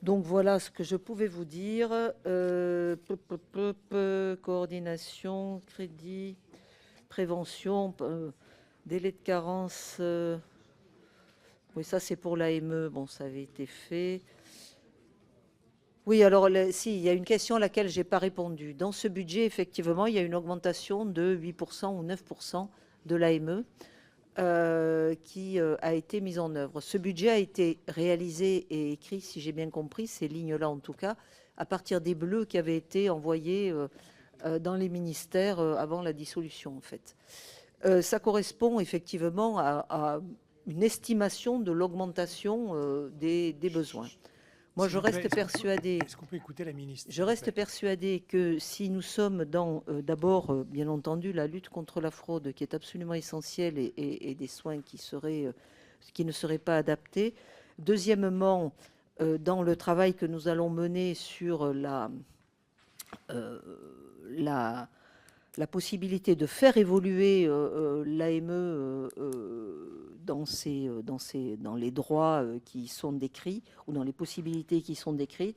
Donc voilà ce que je pouvais vous dire. Coordination, crédit, prévention, délai de carence. Oui, ça c'est pour l'AME. Bon, ça avait été fait. Oui, alors si, il y a une question à laquelle je n'ai pas répondu. Dans ce budget, effectivement, il y a une augmentation de 8% ou 9% de l'AME qui a été mise en œuvre. Ce budget a été réalisé et écrit, si j'ai bien compris, ces lignes-là en tout cas, à partir des bleus qui avaient été envoyés dans les ministères avant la dissolution, en fait. Ça correspond effectivement à une estimation de l'augmentation des besoins. Moi, je reste persuadée. Est-ce qu'on peut écouter la ministre? Je reste persuadée que si nous sommes dans, d'abord, bien entendu, la lutte contre la fraude, qui est absolument essentielle, et des soins qui ne seraient pas adaptés. Deuxièmement, dans le travail que nous allons mener sur la possibilité de faire évoluer l'AME dans les droits qui sont décrits ou dans les possibilités qui sont décrites,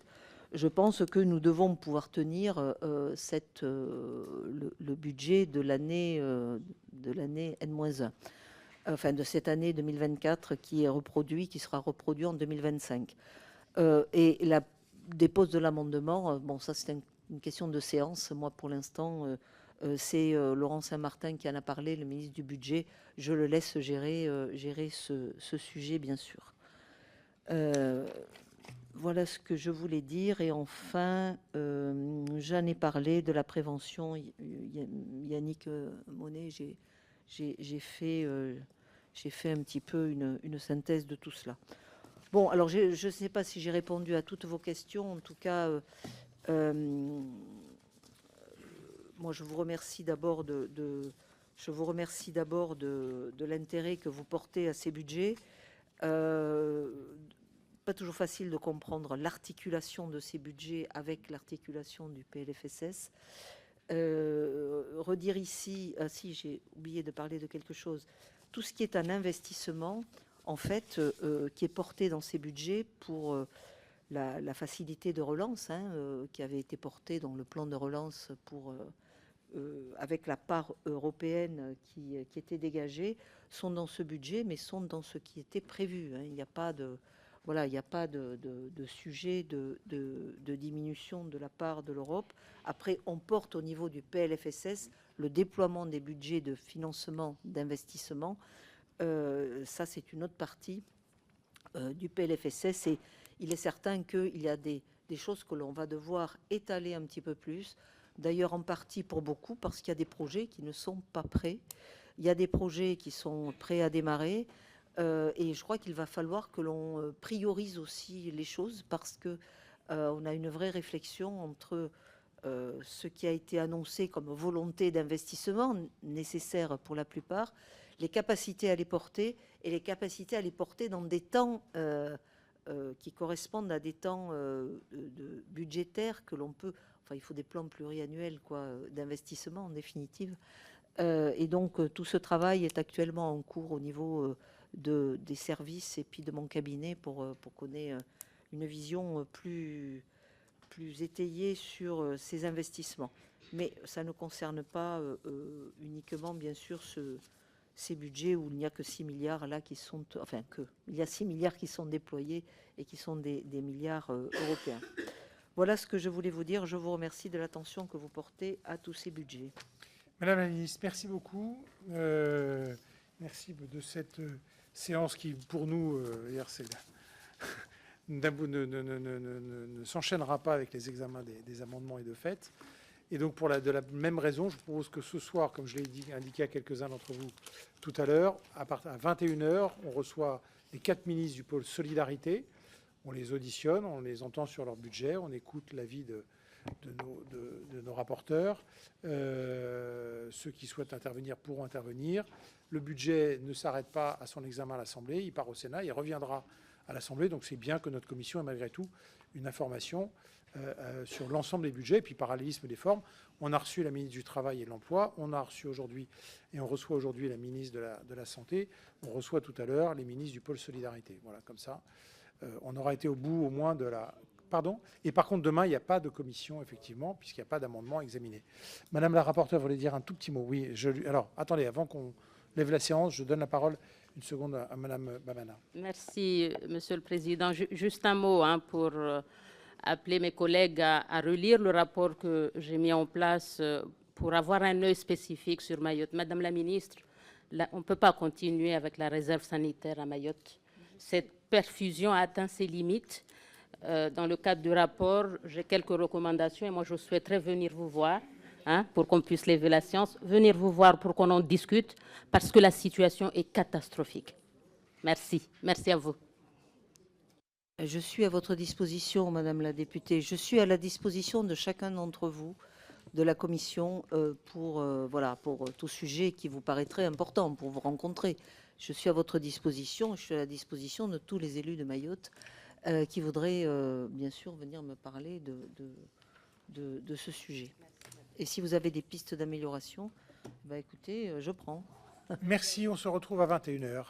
je pense que nous devons pouvoir tenir le budget de l'année N-1, enfin de cette année 2024 qui sera reproduit en 2025. Et la dépose de l'amendement, bon ça c'est une question de séance. Moi pour l'instant c'est Laurent Saint-Martin qui en a parlé, le ministre du Budget. Je le laisse gérer ce sujet, bien sûr. Voilà ce que je voulais dire. Et enfin, j'en ai parlé de la prévention. Yannick Monet, j'ai fait un petit peu une synthèse de tout cela. Bon, alors je ne sais pas si j'ai répondu à toutes vos questions. En tout cas, moi, je vous remercie d'abord de l'intérêt que vous portez à ces budgets. Pas toujours facile de comprendre l'articulation de ces budgets avec l'articulation du PLFSS. Redire ici, si j'ai oublié de parler de quelque chose, tout ce qui est un investissement, en fait, qui est porté dans ces budgets pour la facilité de relance, qui avait été portée dans le plan de relance avec la part européenne qui était dégagée, sont dans ce budget, mais sont dans ce qui était prévu. Il n'y a pas de sujet de diminution de la part de l'Europe. Après, on porte au niveau du PLFSS le déploiement des budgets de financement, d'investissement. Ça, c'est une autre partie du PLFSS. Et il est certain qu'il y a des choses que l'on va devoir étaler un petit peu plus. D'ailleurs, en partie pour beaucoup, parce qu'il y a des projets qui ne sont pas prêts. Il y a des projets qui sont prêts à démarrer. Et je crois qu'il va falloir que l'on priorise aussi les choses, parce que on a une vraie réflexion entre ce qui a été annoncé comme volonté d'investissement nécessaire pour la plupart, les capacités à les porter, et les capacités à les porter dans des temps qui correspondent à des temps budgétaires que l'on peut... Enfin, il faut des plans pluriannuels d'investissement en définitive. Et donc, tout ce travail est actuellement en cours au niveau des services et puis de mon cabinet pour qu'on ait une vision plus étayée sur ces investissements. Mais ça ne concerne pas uniquement, bien sûr, ces budgets où il n'y a que 6 milliards là qui sont... Enfin, il y a 6 milliards qui sont déployés et qui sont des milliards européens. Voilà ce que je voulais vous dire. Je vous remercie de l'attention que vous portez à tous ces budgets. Madame la ministre, merci beaucoup. Merci de cette séance qui, pour nous, hier, ne s'enchaînera pas avec les examens des amendements et de fait. Et donc, de la même raison, je propose que ce soir, comme je l'ai indiqué à quelques-uns d'entre vous tout à l'heure, à 21h, on reçoit les 4 ministres du pôle Solidarité. On les auditionne, on les entend sur leur budget, on écoute l'avis de nos rapporteurs. Ceux qui souhaitent intervenir pourront intervenir. Le budget ne s'arrête pas à son examen à l'Assemblée, il part au Sénat, il reviendra à l'Assemblée. Donc c'est bien que notre commission ait malgré tout une information sur l'ensemble des budgets. Et puis parallélisme des formes, on a reçu la ministre du Travail et de l'Emploi, on a reçu aujourd'hui et on reçoit aujourd'hui la ministre de la Santé, on reçoit tout à l'heure les ministres du pôle Solidarité. Voilà, comme ça, on aura été au bout au moins de la... Pardon. Et par contre, demain, il n'y a pas de commission, effectivement, puisqu'il n'y a pas d'amendement examiné. Madame la rapporteure voulait dire un tout petit mot. Oui, alors, attendez, avant qu'on lève la séance, je donne la parole une seconde à Madame Babana. Merci, Monsieur le Président. Juste un mot pour appeler mes collègues à relire le rapport que j'ai mis en place pour avoir un œil spécifique sur Mayotte. Madame la Ministre, on ne peut pas continuer avec la réserve sanitaire à Mayotte. Cette perfusion a atteint ses limites. Dans le cadre du rapport, j'ai quelques recommandations et moi je souhaiterais venir vous voir pour qu'on puisse lever la séance, venir vous voir pour qu'on en discute parce que la situation est catastrophique. Merci. Merci à vous. Je suis à votre disposition, Madame la députée. Je suis à la disposition de chacun d'entre vous, de la commission, pour tout sujet qui vous paraîtrait important, pour vous rencontrer. Je suis à votre disposition. Je suis à la disposition de tous les élus de Mayotte qui voudraient, bien sûr, venir me parler de ce sujet. Et si vous avez des pistes d'amélioration, écoutez, je prends. Merci, on se retrouve à 21h.